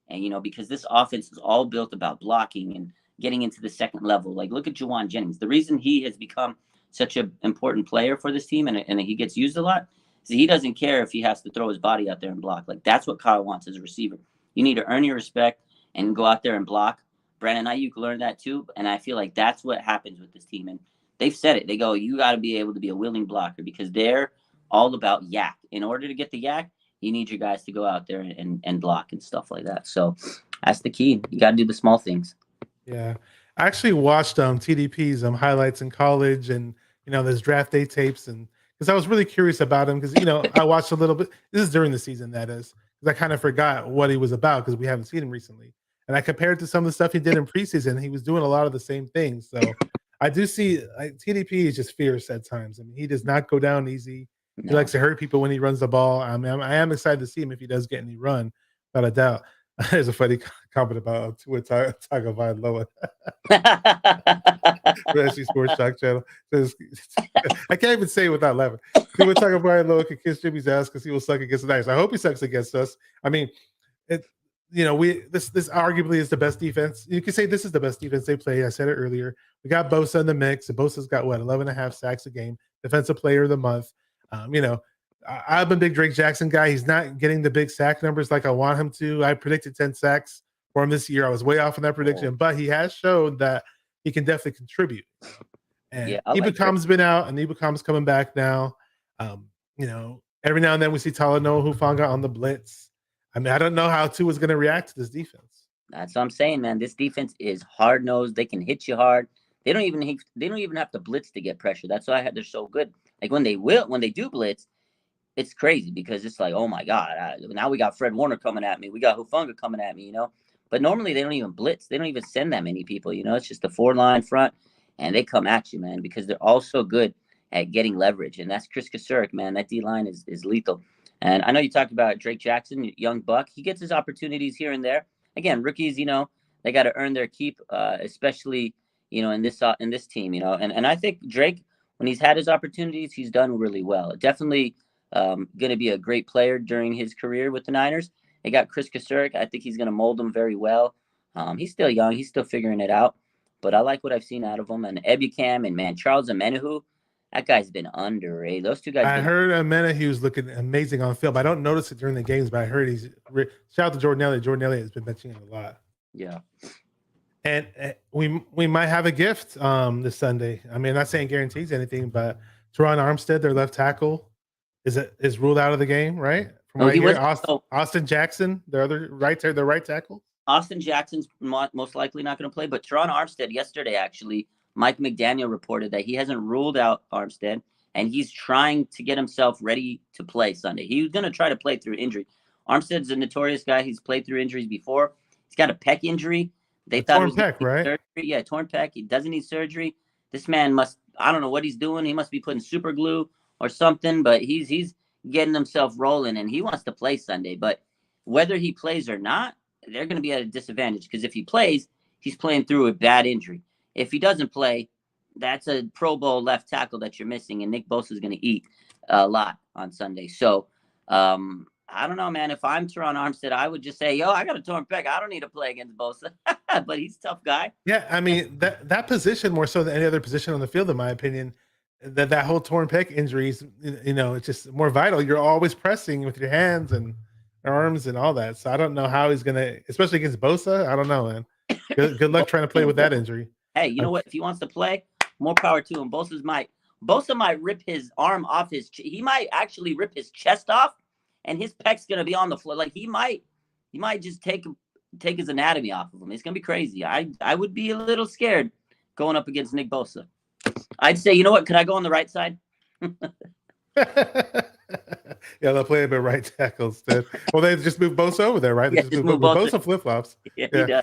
and because this offense is all built about blocking and getting into the second level. Like, look at Juwan Jennings. The reason he has become such an important player for this team and he gets used a lot is he doesn't care if he has to throw his body out there and block. Like, that's what Kyle wants as a receiver. You need to earn your respect and go out there and block. Brandon Ayuk learned that too, and I feel like that's what happens with this team. And they've said it. They go, you got to be able to be a willing blocker because they're all about yak. In order to get the yak, you need your guys to go out there and block and stuff like that. So that's the key. You got to do the small things. Yeah, I actually watched TDP's highlights in college, and there's draft day tapes, and because I was really curious about him, because I watched a little bit. This is during the season, that is, because I kind of forgot what he was about because we haven't seen him recently, and I compared to some of the stuff he did in preseason. He was doing a lot of the same things, so I do see TDP is just fierce at times. I mean, he does not go down easy. He likes to hurt people when he runs the ball. I mean, I am excited to see him if he does get any run, without a doubt. There's a funny comment about Tua Tagovailoa. SC Sports Talk Channel. I can't even say it without laughing. Tua Tagovailoa can kiss Jimmy's ass because he will suck against the Niners. I hope he sucks against us. I mean, this arguably is the best defense. You can say this is the best defense they play. I said it earlier. We got Bosa in the mix. And Bosa's got 11.5 sacks a game. Defensive Player of the Month. I've been a big Drake Jackson guy. He's not getting the big sack numbers like I want him to. I predicted 10 sacks for him this year. I was way off on that prediction, but he has showed that he can definitely contribute. And Ebukam's been out, and Ebukam's coming back now. Every now and then we see Talanoa Hufanga on the blitz. I mean, I don't know how Tua's going to react to this defense. That's what I'm saying, man. This defense is hard-nosed. They can hit you hard. They don't even have to blitz to get pressure. That's why they're so good. Like when they do blitz, it's crazy because it's like, oh my God, now we got Fred Warner coming at me. We got Hufanga coming at me, But normally they don't even blitz. They don't even send that many people, It's just a 4-line front, and they come at you, man, because they're all so good at getting leverage. And that's Chris Kasurik, man. That D-line is lethal. And I know you talked about Drake Jackson, young buck. He gets his opportunities here and there. Again, rookies, they got to earn their keep, especially, in this team, And I think Drake, when he's had his opportunities, he's done really well. Definitely going to be a great player during his career with the Niners. They got Chris Kasurik. I think he's going to mold him very well. He's still young. He's still figuring it out. But I like what I've seen out of him. And Ebukam and, man, Charles Omenihu, that guy's been underrated. Those two guys. I heard Omenihu was looking amazing on film. I don't notice it during the games, but I heard shout out to Jordan Elliott. Jordan Elliott has been mentioning it a lot. Yeah. And we might have a gift this Sunday. I mean, I'm not saying guarantees anything, but Teron Armstead, their left tackle, is ruled out of the game, right? From Austin Jackson, their right tackle. Austin Jackson's most likely not going to play, but Teron Armstead yesterday, actually, Mike McDaniel reported that he hasn't ruled out Armstead, and he's trying to get himself ready to play Sunday. He was going to try to play through injury. Armstead's a notorious guy. He's played through injuries before. He's got a pec injury. They thought torn pec, right? Surgery. Yeah, torn pec. He doesn't need surgery. This man I don't know what he's doing. He must be putting super glue or something, but he's getting himself rolling, and he wants to play Sunday. But whether he plays or not, they're going to be at a disadvantage because if he plays, he's playing through a bad injury. If he doesn't play, that's a Pro Bowl left tackle that you're missing, and Nick Bosa is going to eat a lot on Sunday. So I don't know, man. If I'm Teron Armstead, I would just say, I got a torn pec. I don't need to play against Bosa. But he's a tough guy. Yeah, I mean, that position more so than any other position on the field, in my opinion, that whole torn pec injuries, it's just more vital. You're always pressing with your hands and arms and all that. So I don't know how he's going to, especially against Bosa. I don't know, man. Good luck trying to play with that injury. Hey, you know what? If he wants to play, more power to him. Bosa might rip his arm off he might actually rip his chest off and his pec's gonna be on the floor. Like he might just take his anatomy off of him. It's gonna be crazy. I would be a little scared going up against Nick Bosa. I'd say, you know what? Could I go on the right side? Yeah, they'll play a bit right tackle instead. Well, they just moved Bosa over there, right? They just move Bosa flip flops. Yeah.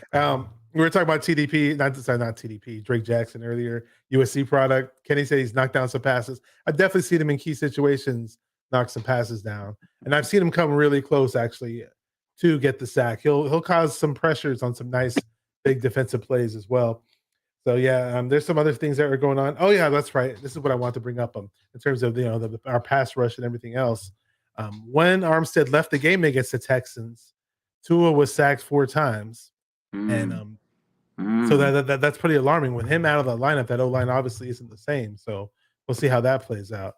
We were talking about TDP, not TDP, Drake Jackson earlier, USC product. Kenny said he's knocked down some passes. I've definitely seen him in key situations knock some passes down, and I've seen him come really close actually to get the sack. He'll cause some pressures on some nice big defensive plays as well. So yeah, there's some other things that are going on. Oh yeah, that's right. This is what I want to bring up in terms of our pass rush and everything else. When Armstead left the game against the Texans, Tua was sacked 4 times, and so that's pretty alarming. With him out of the lineup, that O-line obviously isn't the same. So we'll see how that plays out.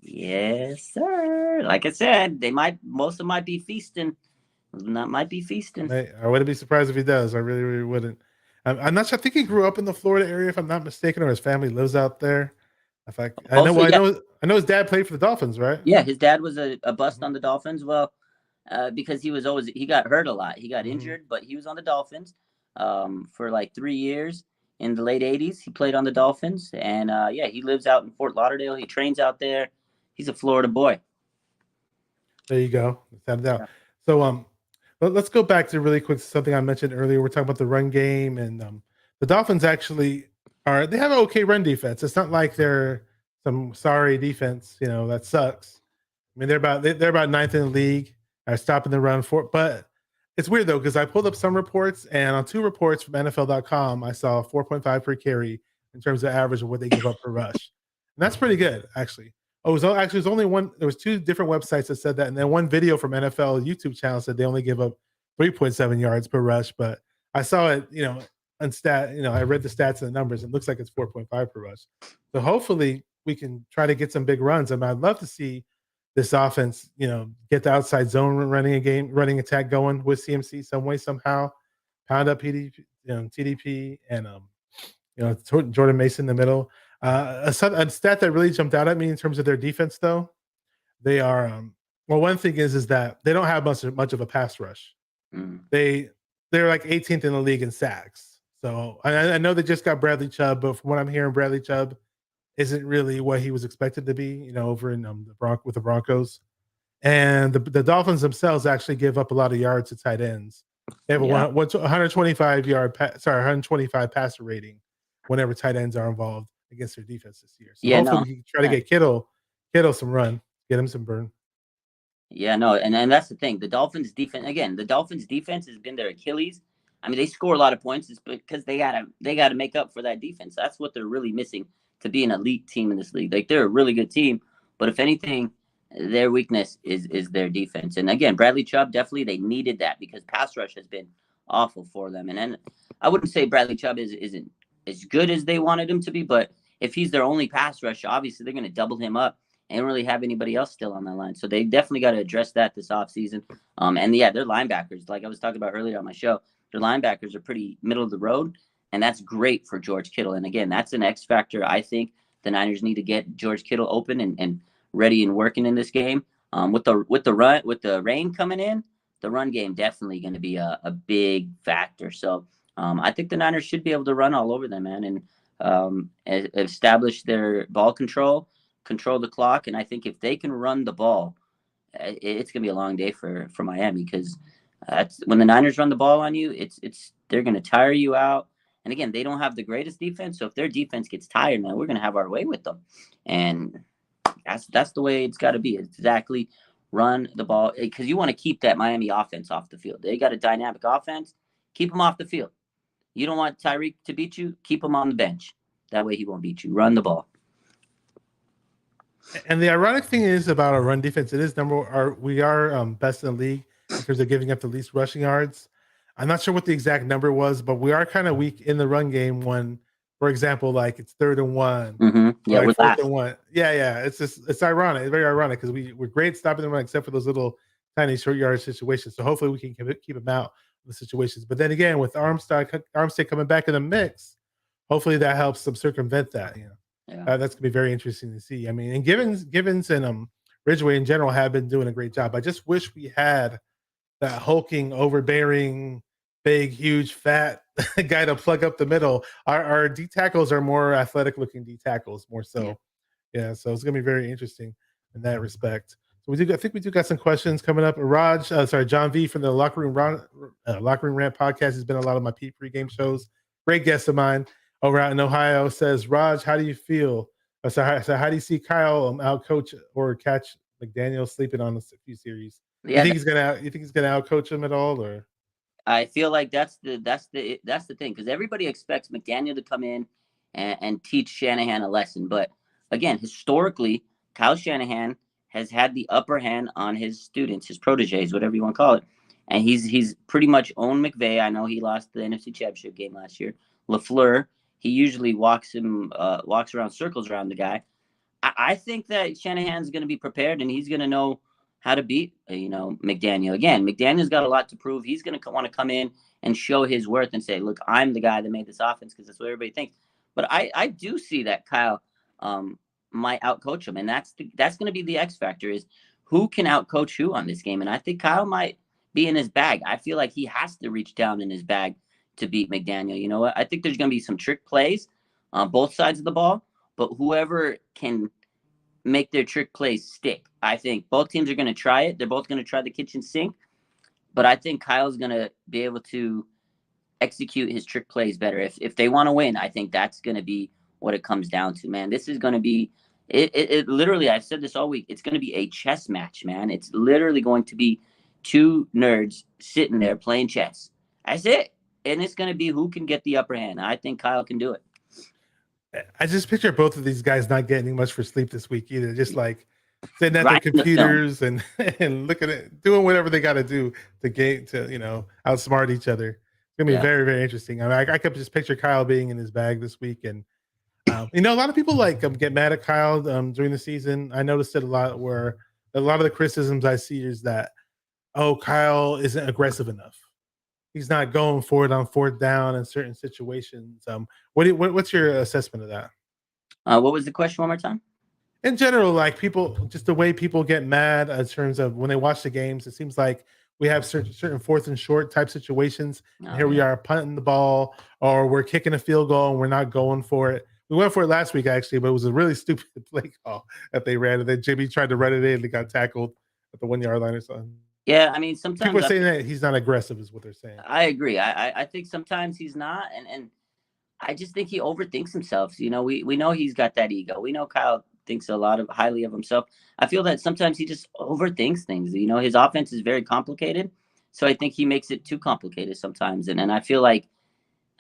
Yes, sir. Like I said, most of them might be feasting. Might be feasting. I wouldn't be surprised if he does. I really, really wouldn't. I'm not sure. I think he grew up in the Florida area, if I'm not mistaken, or his family lives out there. I know his dad played for the Dolphins, right? Yeah, his dad was a bust on the Dolphins. Well, because he got hurt a lot. He got injured, but he was on the Dolphins for like 3 years in the late 80s. He played on the Dolphins, and he lives out in Fort Lauderdale. He trains out there. He's a Florida boy. There you go. Without a doubt. So let's go back to really quick something I mentioned earlier. We're talking about the run game, and the Dolphins actually they have an okay run defense. It's not like they're some sorry defense, that sucks. I mean, they're about 9th in the league at stopping the run but it's weird though, because I pulled up some reports, and on 2 reports from NFL.com, I saw 4.5 per carry in terms of average of what they give up per rush, and that's pretty good actually. Oh, it was only one. There was 2 different websites that said that, and then one video from NFL YouTube channel said they only give up 3.7 yards per rush. But I saw it, on stat. I read the stats and the numbers. It looks like it's 4.5 per rush. So hopefully we can try to get some big runs. I'd love to see this offense, get the outside zone running attack going with CMC some way somehow, pound up TDP, and Jordan Mason in the middle. A stat that really jumped out at me in terms of their defense, though, they are one thing is that they don't have much of a pass rush. They're like 18th in the league in sacks. So I know they just got Bradley Chubb, but from what I'm hearing, Bradley Chubb isn't really what he was expected to be, over in with the Broncos. And the Dolphins themselves actually give up a lot of yards to tight ends. They have a 125 passer rating whenever tight ends are involved against their defense this year. So hopefully we can try to get Kittle some run, get him some burn. Yeah, no, and that's the thing. The Dolphins defense has been their Achilles. I mean, they score a lot of points because they gotta make up for that defense. That's what they're really missing to be an elite team in this league. Like, they're a really good team, but if anything, their weakness is their defense. And again, Bradley Chubb, definitely they needed that because pass rush has been awful for them. And then I wouldn't say Bradley Chubb isn't as good as they wanted him to be, but if he's their only pass rush, obviously they're going to double him up and don't really have anybody else still on that line. So they definitely got to address that this offseason. And yeah, their linebackers, like I was talking about earlier on my show, their linebackers are pretty middle of the road, and that's great for George Kittle. And again, that's an X factor. I think the Niners need to get George Kittle open and ready and working in this game. With the rain coming in, the run game definitely going to be a big factor. So I think the Niners should be able to run all over them, man, and establish their ball control the clock. And I think if they can run the ball, it's going to be a long day for Miami, because when the Niners run the ball on you, they're going to tire you out. And again, they don't have the greatest defense. So if their defense gets tired, man, we're going to have our way with them. And that's the way it's got to be. Exactly. Run the ball, because you want to keep that Miami offense off the field. They got a dynamic offense. Keep them off the field. You don't want Tyreek to beat you. Keep him on the bench. That way he won't beat you. Run the ball. And the ironic thing is about our run defense, we are best in the league in terms of giving up the least rushing yards. I'm not sure what the exact number was, but we are kind of weak in the run game when, for example, like it's 3rd and 1. Mm-hmm. Yeah, like 4th and 1. Yeah. It's ironic. It's very ironic because we're great stopping the run except for those little tiny short yard situations. So hopefully we can keep them out of the situations. But then again, with Armstead coming back in the mix, hopefully that helps them circumvent that. Yeah. That's gonna be very interesting to see. I mean, and Givens and Ridgeway in general have been doing a great job. I just wish we had that hulking, overbearing, big, huge, fat guy to plug up the middle. Our D tackles are more athletic looking D tackles, more so. Yeah, so it's gonna be very interesting in that respect. So I think we do got some questions coming up. John V from the Locker Room Rant podcast has been a lot of my pregame shows. Great guest of mine over out in Ohio. Says, Raj, how do you feel? So how do you see Kyle out coach or catch McDaniel sleeping on a few series? Yeah, you think he's gonna out coach him at all, or? I feel like that's the thing, because everybody expects McDaniel to come in and teach Shanahan a lesson. But again, historically, Kyle Shanahan has had the upper hand on his students, his proteges, whatever you want to call it. And he's pretty much owned McVay. I know he lost the NFC Championship game last year. LaFleur, he usually walks around circles around the guy. I think that Shanahan's going to be prepared, and he's going to know how to beat, McDaniel. Again, McDaniel's got a lot to prove. He's going to want to come in and show his worth and say, look, I'm the guy that made this offense, because that's what everybody thinks. But I do see that Kyle might outcoach him, and that's going to be the X factor, is who can outcoach who on this game. And I think Kyle might be in his bag. I feel like he has to reach down in his bag to beat McDaniel. You know what? I think there's going to be some trick plays on both sides of the ball, but whoever can make their trick plays stick. I think both teams are going to try it. They're both going to try the kitchen sink, but I think Kyle's going to be able to execute his trick plays better. If they want to win, I think that's going to be what it comes down to, man. This is going to be it literally, I've said this all week, it's going to be a chess match, man. It's literally going to be two nerds sitting there playing chess. That's it. And it's going to be who can get the upper hand. I think Kyle can do it. I just picture both of these guys not getting much for sleep this week either. Just like sitting at their computers and looking at doing whatever they got to do to outsmart each other. It's gonna be very, very interesting. I mean, I could just picture Kyle being in his bag this week, and a lot of people get mad at Kyle during the season. I noticed it a lot, where a lot of the criticisms I see is that, Kyle isn't aggressive enough. He's not going for it on fourth down in certain situations. What's your assessment of that? What was the question one more time? In general, like just the way people get mad in terms of when they watch the games, it seems like we have certain fourth and short type situations. We are punting the ball, or we're kicking a field goal and we're not going for it. We went for it last week, actually, but it was a really stupid play call that they ran. And then Jimmy tried to run it in and they got tackled at the 1 yard line or something. Yeah, I mean, sometimes people are saying that he's not aggressive is what they're saying. I agree. I think sometimes he's not, and I just think he overthinks himself. We know he's got that ego. We know Kyle thinks highly of himself. I feel that sometimes he just overthinks things. His offense is very complicated, so I think he makes it too complicated sometimes. And I feel like,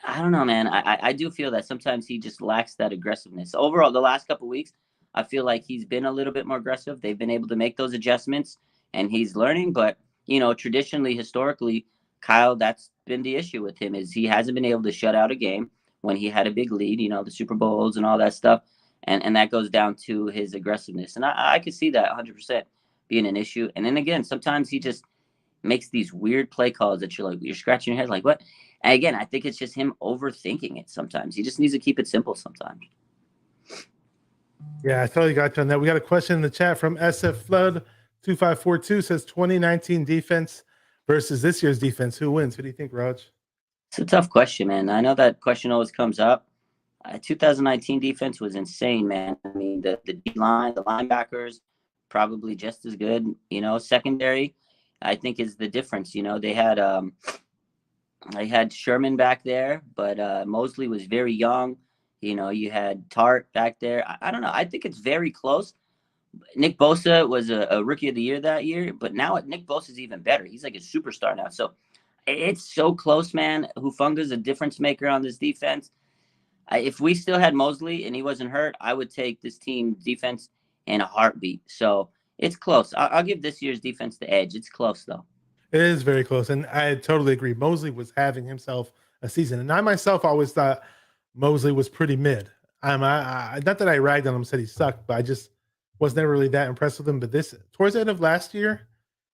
I don't know, man. I do feel that sometimes he just lacks that aggressiveness. Overall, the last couple of weeks, I feel like he's been a little bit more aggressive. They've been able to make those adjustments, and he's learning. But traditionally, historically, Kyle, that's been the issue with him, is he hasn't been able to shut out a game when he had a big lead, the Super Bowls and all that stuff. And that goes down to his aggressiveness. And I could see that 100% being an issue. And then again, sometimes he just makes these weird play calls that you're scratching your head like, what? And again, I think it's just him overthinking it sometimes. He just needs to keep it simple sometimes. Yeah, I totally got you on that. We got a question in the chat from SF Flood 2542, says 2019 defense versus this year's defense. Who wins? Who do you think, Raj? It's a tough question, man. I know that question always comes up. 2019 defense was insane, man. I mean, the D-line, the linebackers, probably just as good. Secondary, I think, is the difference. They had Sherman back there, but Mosley was very young. You had Tart back there. I don't know. I think it's very close. Nick Bosa was a rookie of the year that year, but now Nick Bosa is even better. He's like a superstar now. So it's so close, man. Hufunga's a difference maker on this defense. If we still had Mosley and he wasn't hurt, I would take this team defense in a heartbeat. So it's close. I'll give this year's defense the edge. It's close, though. It is very close, and I totally agree. Mosley was having himself a season, and I myself always thought Mosley was pretty mid. Not that I ragged on him, said he sucked, but I just was never really that impressed with him. But towards the end of last year,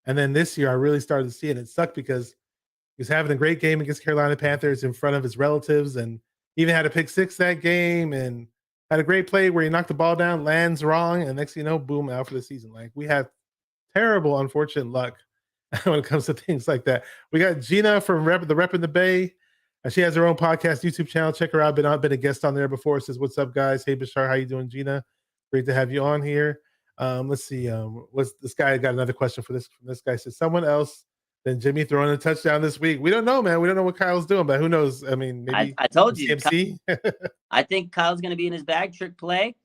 and then this year, I really started to see it. It sucked because he was having a great game against Carolina Panthers in front of his relatives, and even had a pick six that game. And had a great play where he knocked the ball down, lands wrong, and next thing you know, boom, out for the season. Like we have terrible, unfortunate luck when it comes to things like that. We got Gina from the Rep in the Bay. She has her own podcast, YouTube channel. Check her out. Been a guest on there before. Says, "What's up, guys? Hey, Bashar, how you doing, Gina? Great to have you on here." Let's see. What's this guy got another question for this? This guy says, "Someone else than Jimmy throwing a touchdown this week." We don't know, man. We don't know what Kyle's doing, but who knows? I mean, maybe I told you, CMC. I think Kyle's going to be in his bag. Trick play.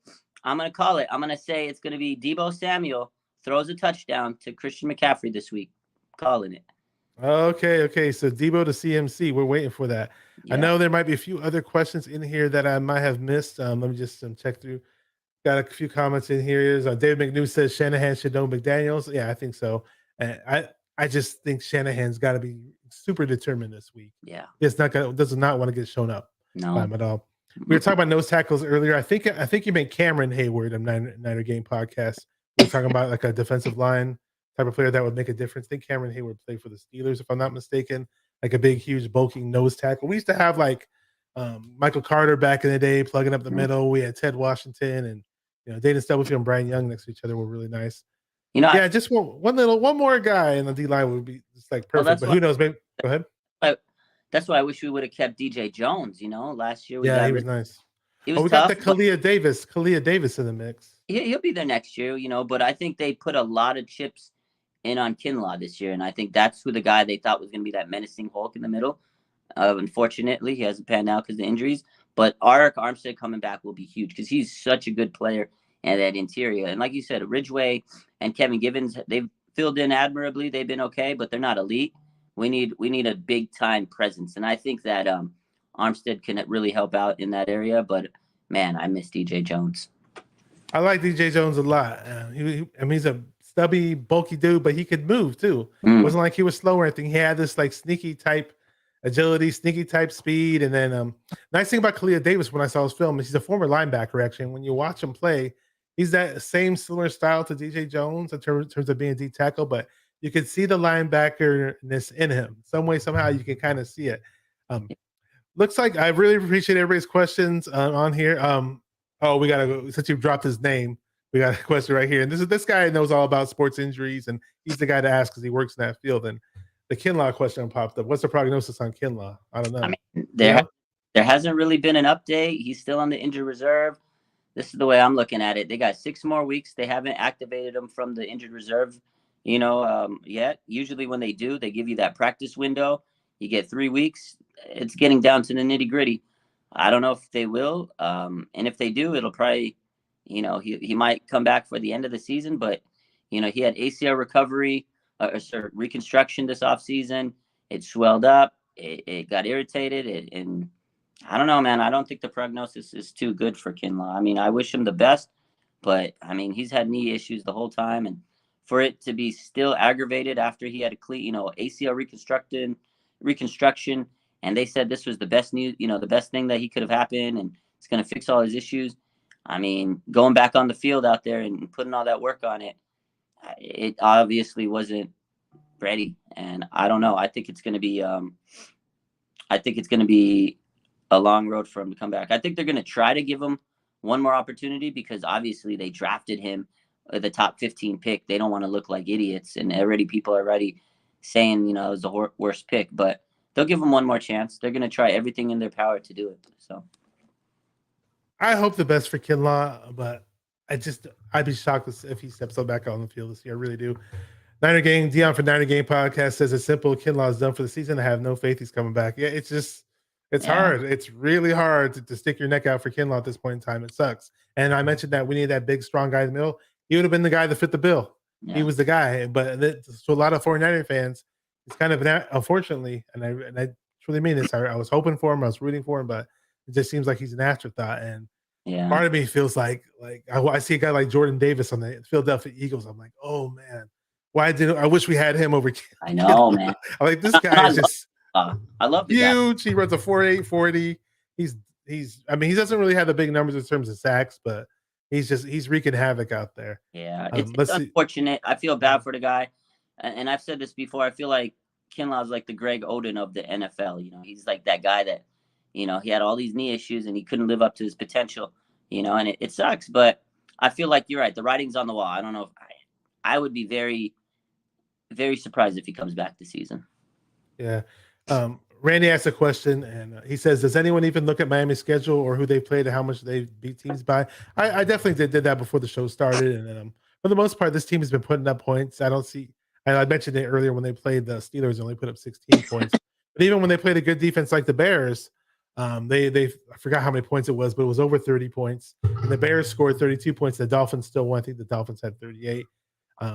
I'm going to call it. I'm going to say it's going to be Deebo Samuel throws a touchdown to Christian McCaffrey this week. Calling it. Okay. So Deebo to CMC. We're waiting for that. Yeah. I know there might be a few other questions in here that I might have missed. Let me just check through. Got a few comments in here. David McNew says Shanahan should know McDaniels. Yeah, I think so. And I just think Shanahan's got to be super determined this week. Yeah, does not want to get shown up by him at all. We were talking about nose tackles earlier. I think you meant Cameron Hayward on Niner Game podcast. We were talking about like a defensive line type of player that would make a difference. I think Cameron Hayward played for the Steelers, if I'm not mistaken. Like a big, huge, bulking nose tackle. We used to have like Michael Carter back in the day, plugging up the middle. We had Ted Washington and Dayton Stubblefield and Brian Young next to each other were really nice. Just one more guy in the D line would be just like perfect. But who knows? Maybe go ahead. That's why I wish we would have kept DJ Jones. Last year he was nice. He was we tough, got the Kalia Davis in the mix. He'll be there next year, But I think they put a lot of chips in on Kinlaw this year, and I think that's who the guy they thought was going to be that menacing Hulk in the middle. Unfortunately, he hasn't panned out because of injuries. But Arik Armstead coming back will be huge because he's such a good player and that interior. And like you said, Ridgeway and Kevin Givens, they've filled in admirably. They've been okay, but they're not elite. We need a big time presence, and I think that Armstead can really help out in that area. But man, I miss DJ Jones. I like DJ Jones a lot. He's a stubby, bulky dude, but he could move too. It wasn't like he was slow or anything. He had this like sneaky type agility, sneaky type speed. And then nice thing about Kalia Davis when I saw his film is he's a former linebacker actually. And when you watch him play, he's that same similar style to DJ Jones in terms of being a D tackle, but you can see the linebackerness in him. Some way, somehow you can kind of see it. Looks like I really appreciate everybody's questions on here. We got to go. Since you've dropped his name, we got a question right here. And this guy knows all about sports injuries, and he's the guy to ask because he works in that field. And the Kinlaw question popped up. What's the prognosis on Kinlaw? I don't know. I mean, there hasn't really been an update. He's still on the injured reserve. This is the way I'm looking at it. They got 6 more weeks. They haven't activated him from the injured reserve, yet. Usually when they do, they give you that practice window. You get 3 weeks. It's getting down to the nitty gritty. I don't know if they will. And if they do, it'll probably, he might come back for the end of the season, but, he had ACL recovery, reconstruction this offseason. It swelled up. It got irritated. And I don't know, man. I don't think the prognosis is too good for Kinlaw. I mean, I wish him the best, but I mean, he's had knee issues the whole time. And for it to be still aggravated after he had a clean, ACL reconstruction, and they said this was the best news, the best thing that he could have happened, and it's going to fix all his issues. I mean, going back on the field out there and putting all that work on it, it obviously wasn't ready. And I don't know. I think it's going to be, a long road for him to come back. I think they're going to try to give him one more opportunity because obviously they drafted him the top 15 pick. They don't want to look like idiots, and people are already saying, it was the worst pick, but they'll give him one more chance. They're going to try everything in their power to do it. So I hope the best for Kinlaw, but I'd be shocked if he steps back on the field this year. I really do. Niner Gang, Dion for Niner Gang podcast says it's simple. Kinlaw is done for the season. I have no faith he's coming back. Yeah, it's hard. It's really hard to stick your neck out for Kinlaw at this point in time. It sucks. And I mentioned that we need that big, strong guy in the middle. He would have been the guy that fit the bill. Yeah. He was the guy. But so a lot of 49er fans, it's kind of unfortunately, and I truly mean this. I was hoping for him. I was rooting for him, but it just seems like he's an afterthought. And part of me feels like I see a guy like Jordan Davis on the Philadelphia Eagles. I'm like, oh man, I wish we had him over. I know, man. I'm like, this guy is just. I love the huge. Guy. He runs a 4.8 40. He's. I mean, he doesn't really have the big numbers in terms of sacks, but he's wreaking havoc out there. Yeah, it's unfortunate. I feel bad for the guy, and I've said this before. I feel like Kinlaw is like the Greg Oden of the NFL. He's like that guy that, he had all these knee issues and he couldn't live up to his potential. and it sucks. But I feel like you're right. The writing's on the wall. I don't know if I would be very, very surprised if he comes back this season. Yeah. Randy asked a question, and he says, does anyone even look at Miami's schedule or who they played and how much they beat teams by? I definitely did that before the show started. And for the most part, this team has been putting up points. I don't see, and I mentioned it earlier when they played the Steelers, only put up 16 points. But even when they played a good defense like the Bears, I forgot how many points it was, but it was over 30 points. And the Bears scored 32 points. The Dolphins still won. I think the Dolphins had 38.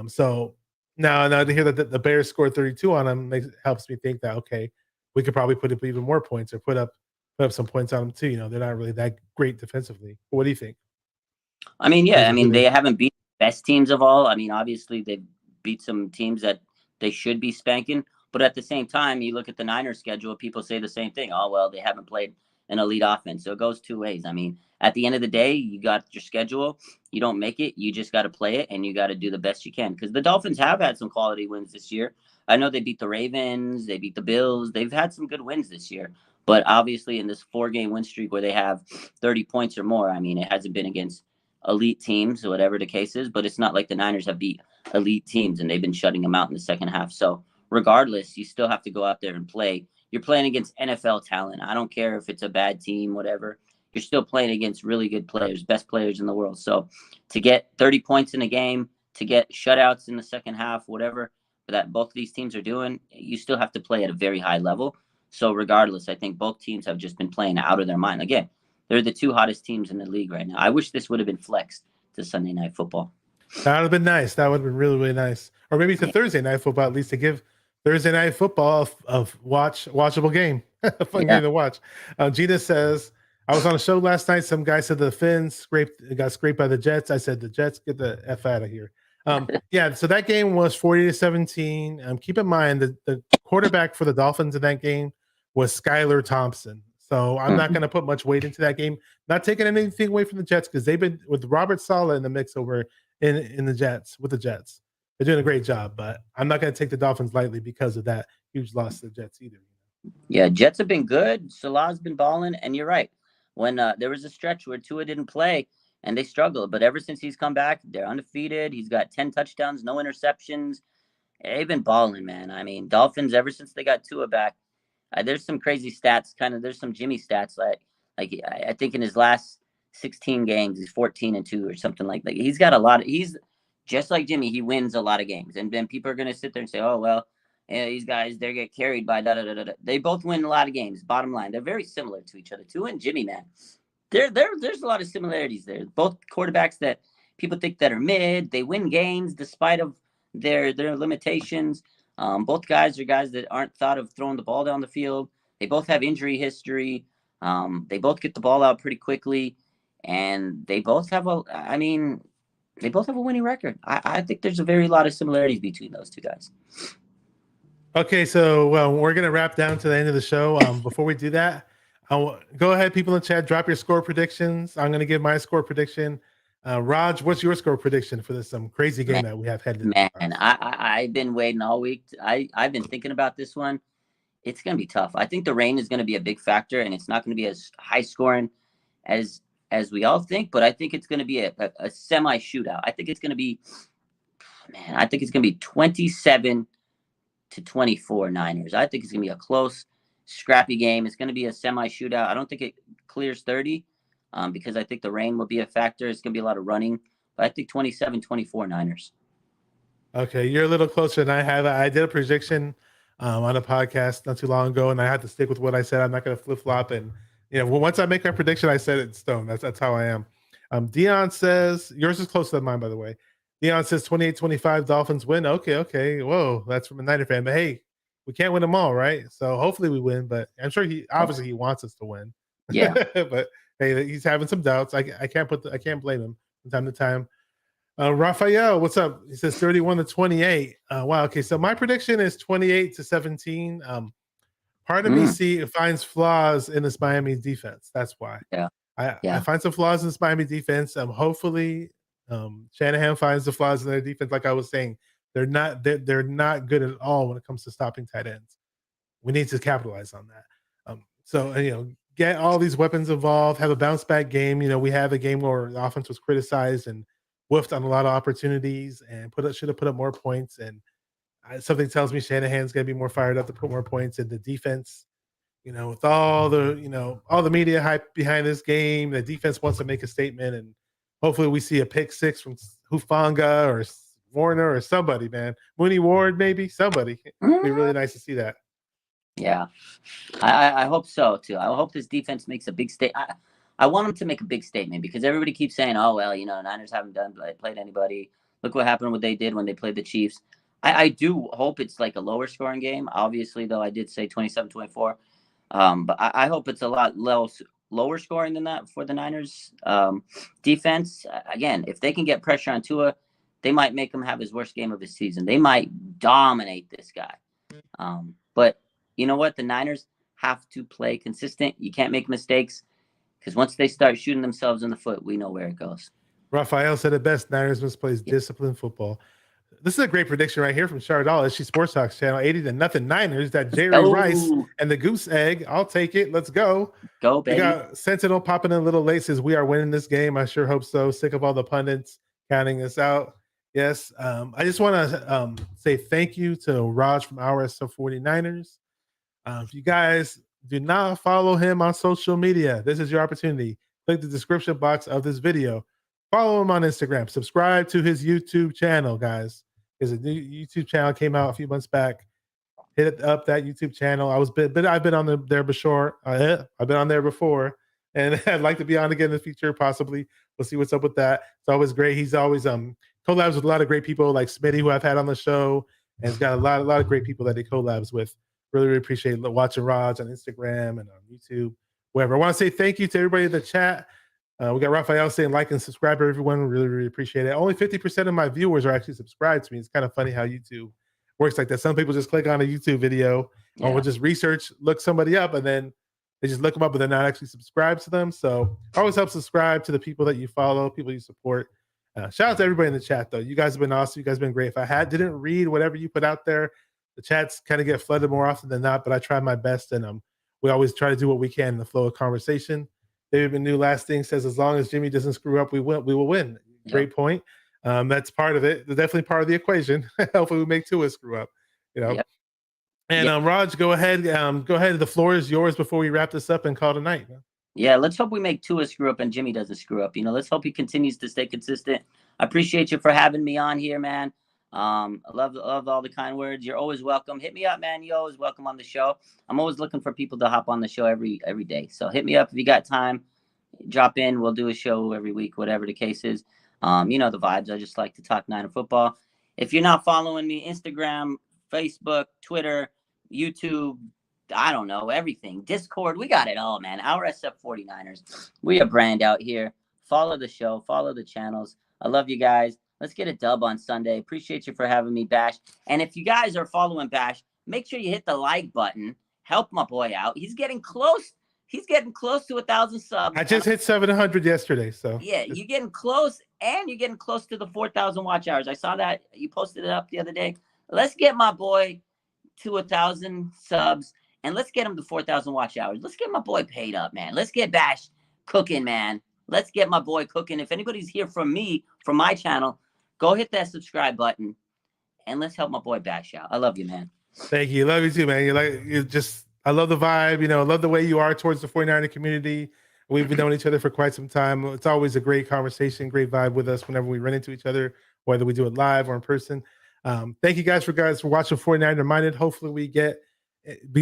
So now to hear that the Bears scored 32 on them helps me think that, okay, we could probably put up even more points or put up some points on them too. They're not really that great defensively. What do you think? I mean, yeah, they haven't beat the best teams of all. I mean, obviously they beat some teams that they should be spanking, but at the same time, you look at the Niners schedule, people say the same thing. Oh, well, they haven't played an elite offense. So it goes two ways. I mean, at the end of the day, you got your schedule. You don't make it. You just got to play it, and you got to do the best you can, because the Dolphins have had some quality wins this year. I know they beat the Ravens. They beat the Bills. They've had some good wins this year. But obviously in this 4-game win streak where they have 30 points or more, I mean, it hasn't been against elite teams or whatever the case is, but it's not like the Niners have beat elite teams and they've been shutting them out in the second half. So regardless, you still have to go out there and play. You're playing against NFL talent. I don't care if it's a bad team, whatever. You're still playing against really good players, best players in the world. So to get 30 points in a game, to get shutouts in the second half, whatever that both of these teams are doing, you still have to play at a very high level. So regardless, I think both teams have just been playing out of their mind. Again, they're the two hottest teams in the league right now. I wish this would have been flexed to Sunday Night Football. That would have been nice. That would have been really, really nice. Or maybe to Thursday Night Football, at least to give Thursday Night Football a watchable game. A fun game to watch. Gina says, I was on a show last night. Some guy said the Finns got scraped by the Jets. I said, the Jets, get the F out of here. Yeah, so that game was 40-17. Keep in mind that the quarterback for the Dolphins in that game was Skylar Thompson. So I'm not going to put much weight into that game. Not taking anything away from the Jets, because they've been with Robert Saleh in the mix over in the Jets with the Jets. They're doing a great job, but I'm not going to take the Dolphins lightly because of that huge loss to the Jets either. Yeah, Jets have been good. Salah's been balling, and you're right. When there was a stretch where Tua didn't play and they struggled, but ever since he's come back, they're undefeated. He's got 10 touchdowns, no interceptions. They've been balling, man. I mean, Dolphins, ever since they got Tua back, there's some crazy stats. There's some Jimmy stats. Like I think in his last 16 games, he's 14-2 or something like that. He's got a lot. He's just like Jimmy. He wins a lot of games, and then people are gonna sit there and say, "Oh well, these guys they get carried by da da da da." They both win a lot of games. Bottom line, they're very similar to each other. Tua and Jimmy, man, there's a lot of similarities there. Both quarterbacks that people think that are mid. They win games despite of their limitations. Both guys are guys that aren't thought of throwing the ball down the field. They both have injury history. They both get the ball out pretty quickly, and they both have a winning record. I think there's a very lot of similarities between those two guys. Okay, so we're going to wrap down to the end of the show. Before we do that, go ahead, people in the chat, drop your score predictions. I'm going to give my score prediction. Raj, what's your score prediction for this crazy game that we have headed? Man, I've been waiting all week. I've been thinking about this one. It's going to be tough. I think the rain is going to be a big factor, and it's not going to be as high scoring as we all think, but I think it's going to be a semi shootout. I think it's going to be 27-24 Niners. I think it's going to be a close, scrappy game. It's going to be a semi shootout. I don't think it clears 30 because I think the rain will be a factor. It's going to be a lot of running, but I think 27-24 Niners. Okay, you're a little closer than I have. I did a prediction on a podcast not too long ago, and I had to stick with what I said. I'm not going to flip flop, and once I make my prediction, I set it in stone. That's how I am. Dion says yours is closer than mine, by the way. Dion says 28-25 Dolphins win. Okay. Whoa, that's from a Niner fan. But hey, we can't win them all, right? So hopefully we win. But I'm sure he wants us to win. Yeah. But hey, he's having some doubts. I can't blame him from time to time. Raphael, what's up? He says 31-28. Wow. Okay, so my prediction is 28-17. Part of me finds flaws in this Miami defense. That's why. Yeah. I find some flaws in this Miami defense. Hopefully, Shanahan finds the flaws in their defense. Like I was saying, they're not good at all when it comes to stopping tight ends. We need to capitalize on that. So get all these weapons involved, have a bounce back game. We have a game where the offense was criticized and whiffed on a lot of opportunities and should have put up more points. And something tells me Shanahan's going to be more fired up to put more points in the defense. With all the media hype behind this game, the defense wants to make a statement, and hopefully we see a pick six from Hufanga or Warner or somebody, man. Mooney Ward, maybe somebody. It'd be really nice to see that. Yeah, I hope so too. I hope this defense makes a big statement. I want them to make a big statement because everybody keeps saying, "Oh well, Niners haven't played anybody. Look what happened. What they did when they played the Chiefs." I do hope it's like a lower scoring game. Obviously, though, I did say 27-24. But I hope it's a lot lower scoring than that for the Niners defense. Again, if they can get pressure on Tua, they might make him have his worst game of his season. They might dominate this guy. But you know what? The Niners have to play consistent. You can't make mistakes because once they start shooting themselves in the foot, we know where it goes. Raphael said it best. Niners must play disciplined football. This is a great prediction right here from Chardal. She Sports Talks channel 80-0 Niners. That Jerry Rice and the goose egg. I'll take it. Let's go. Go, baby. We got Sentinel popping in a little late. Says we are winning this game. I sure hope so. Sick of all the pundits counting us out. Yes. I just want to say thank you to Raj from Oursf49ers. If you guys do not follow him on social media, this is your opportunity. Click the description box of this video. Follow him on Instagram. Subscribe to his YouTube channel, guys. His new YouTube channel came out a few months back. Hit up that YouTube channel. I've been on there before. I've been on there before, and I'd like to be on again in the future, possibly. We'll see what's up with that. It's always great. He's always collabs with a lot of great people like Smitty, who I've had on the show, and he's got a lot of great people that he collabs with. Really, really appreciate watching Raj on Instagram and on YouTube, wherever. I want to say thank you to everybody in the chat. We got Raphael saying like and subscribe, everyone. Really, really appreciate it. Only 50% of my viewers are actually subscribed to me. It's kind of funny how YouTube works like that. Some people just click on a YouTube video or will just look somebody up, and then they just look them up, but they're not actually subscribed to them. So always help subscribe to the people that you follow, people you support. Shout out to everybody in the chat, though. You guys have been awesome. You guys have been great. If I didn't read whatever you put out there, the chats kind of get flooded more often than not, but I try my best, and we always try to do what we can in the flow of conversation. David New last thing says, as long as Jimmy doesn't screw up, we will win. Yep. Great point. That's part of it. That's definitely part of the equation. Hopefully we make Tua screw up. Yep. And Raj, go ahead. The floor is yours before we wrap this up and call it a night. Yeah, let's hope we make Tua screw up and Jimmy doesn't screw up. Let's hope he continues to stay consistent. I appreciate you for having me on here, man. I love all the kind words. You're always welcome. Hit me up, man. You're always welcome on the show. I'm always looking for people to hop on the show every day. So hit me up if you got time. Drop in. We'll do a show every week, whatever the case is. You know the vibes. I just like to talk Niner football. If you're not following me, Instagram, Facebook, Twitter, YouTube, I don't know, everything. Discord, we got it all, man. Oursf49ers. We a brand out here. Follow the show. Follow the channels. I love you guys. Let's get a dub on Sunday. Appreciate you for having me, Bash. And if you guys are following Bash, make sure you hit the like button. Help my boy out. He's getting close. He's getting close to 1,000 subs. I just hit 700 yesterday. So yeah, you're getting close, and you're getting close to the 4,000 watch hours. I saw that you posted it up the other day. Let's get my boy to 1,000 subs, and let's get him to 4,000 watch hours. Let's get my boy paid up, man. Let's get Bash cooking, man. Let's get my boy cooking. If anybody's here from me, from my channel, go hit that subscribe button, and let's help my boy Bash out. I love you, man. Thank you. Love you too, man. I love the vibe. I love the way you are towards the 49er community. We've been knowing each other for quite some time. It's always a great conversation, great vibe with us whenever we run into each other, whether we do it live or in person. Thank you guys for watching 49er Minded. Hopefully we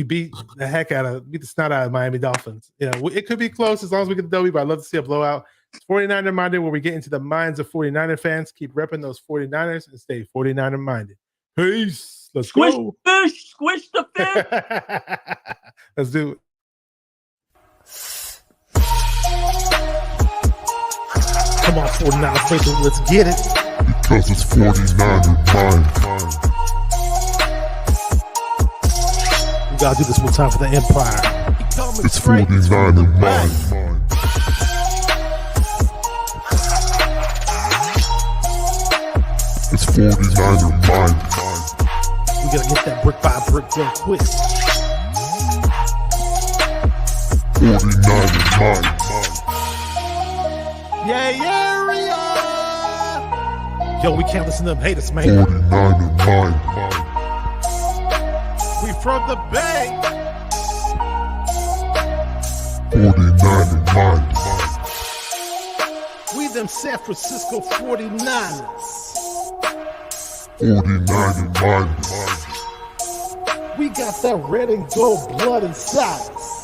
beat the snot out of Miami Dolphins. It could be close as long as we get the W, but I'd love to see a blowout. It's 49er Minded, where we get into the minds of 49er fans. Keep repping those 49ers and stay 49er minded. Peace. Let's go. Squish the fish. Let's do it. Come on, 49er fans, let's get it. Because it's 49er mind. We gotta do this one time for the Empire. It's 49er mind. It's 49er mind. We gotta get that brick by brick real quick. Yeah, Yo, we can't listen to them haters, man. 49er We from the Bay. mind. We them San Francisco 49ers. 49er mind. We got that red and gold blood inside us.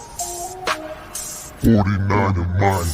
49er mind.